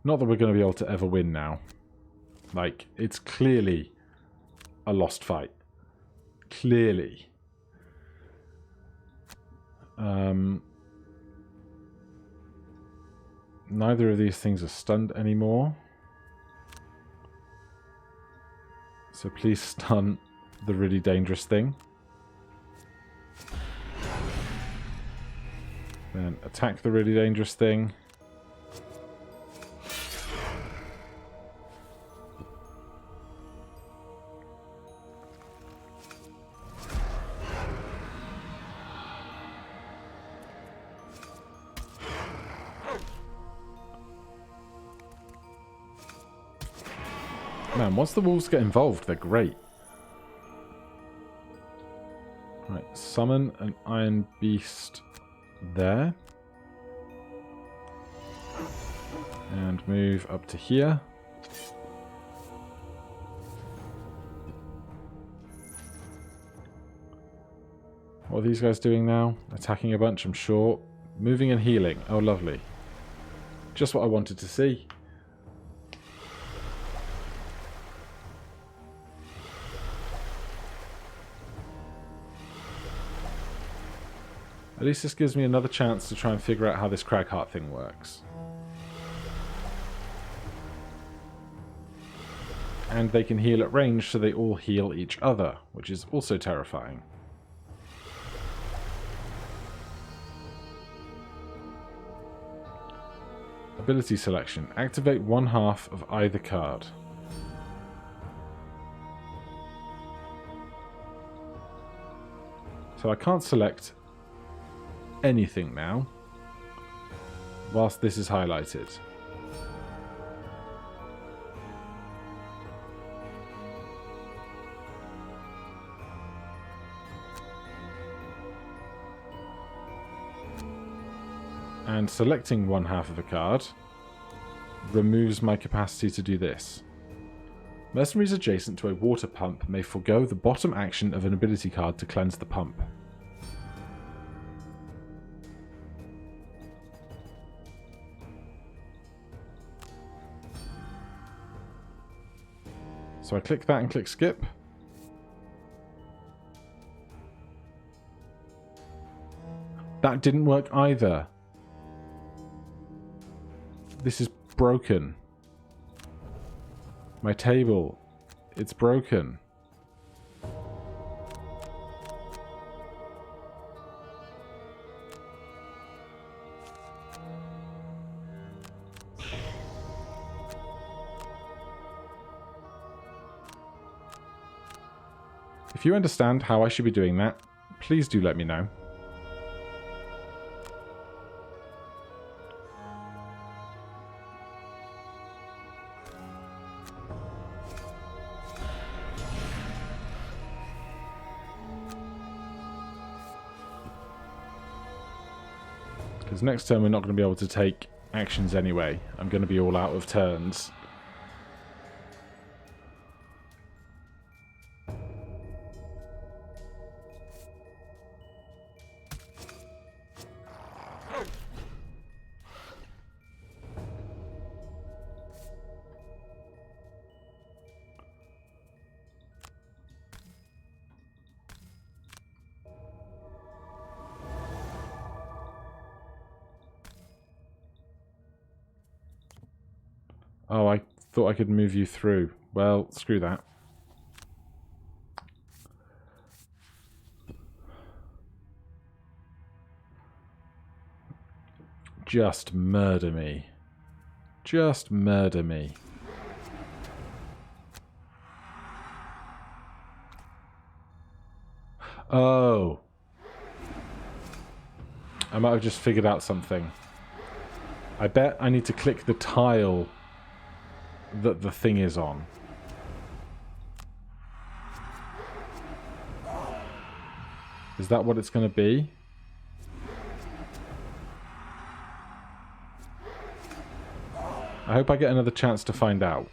Not that we're going to be able to ever win now. Like, it's clearly a lost fight. Clearly. Neither of these things are stunned anymore. So please stun the really dangerous thing. Then attack the really dangerous thing. Man, once the wolves get involved, they're great. Right, summon an Iron Beast there. And move up to here. What are these guys doing now? Attacking a bunch, I'm sure. Moving and healing. Oh, lovely. Just what I wanted to see. At least this gives me another chance to try and figure out how this Cragheart thing works. and they can heal at range, so they all heal each other, which is also terrifying. Ability selection. Activate one half of either card. So I can't select anything now, whilst this is highlighted. And selecting one half of a card removes my capacity to do this. Mercenaries adjacent to a water pump may forego the bottom action of an ability card to cleanse the pump. So I click that and click skip. That didn't work either. This is broken. My table, it's broken. If you understand how I should be doing that, please do let me know. Because next turn we're not going to be able to take actions anyway. I'm going to be all out of turns. Oh, I thought I could move you through. Well, screw that. Just murder me. Just murder me. Oh. I might have just figured out something. I bet I need to click the tile that the thing is on. Is that what it's going to be? I hope I get another chance to find out.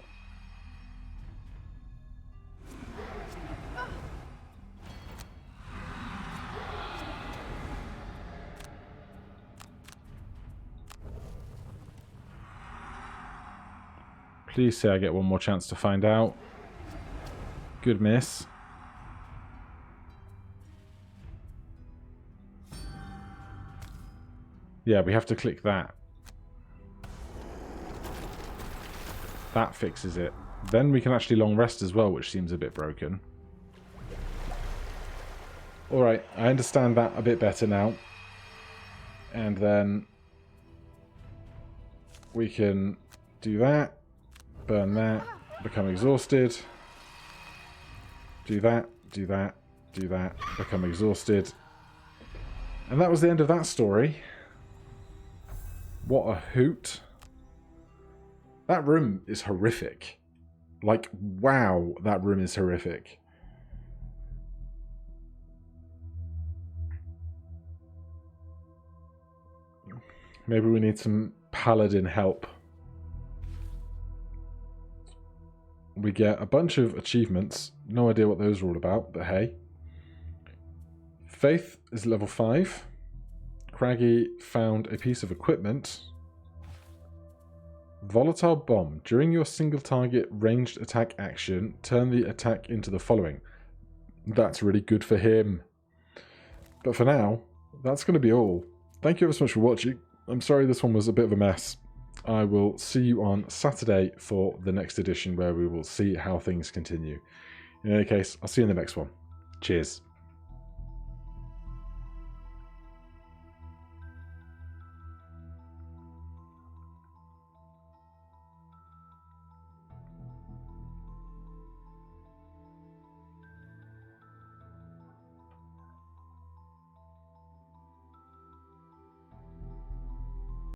Please say I get one more chance to find out. Good miss. Yeah, we have to click that. That fixes it. Then we can actually long rest as well, which seems a bit broken. Alright, I understand that a bit better now. And then we can do that. Burn that, become exhausted. Do that, do that, do that, become exhausted. And that was the end of that story. What a hoot. That room is horrific. Like, wow, that room is horrific. Maybe we need some paladin help. We get a bunch of achievements. No idea what those are all about, but hey. Faith is level 5. Craggy found a piece of equipment. Volatile bomb. During your single target ranged attack action, turn the attack into the following. That's really good for him. But for now, that's going to be all. Thank you ever so much for watching. I'm sorry this one was a bit of a mess. I will see you on Saturday for the next edition, where we will see how things continue. In any case, I'll see you in the next one. Cheers.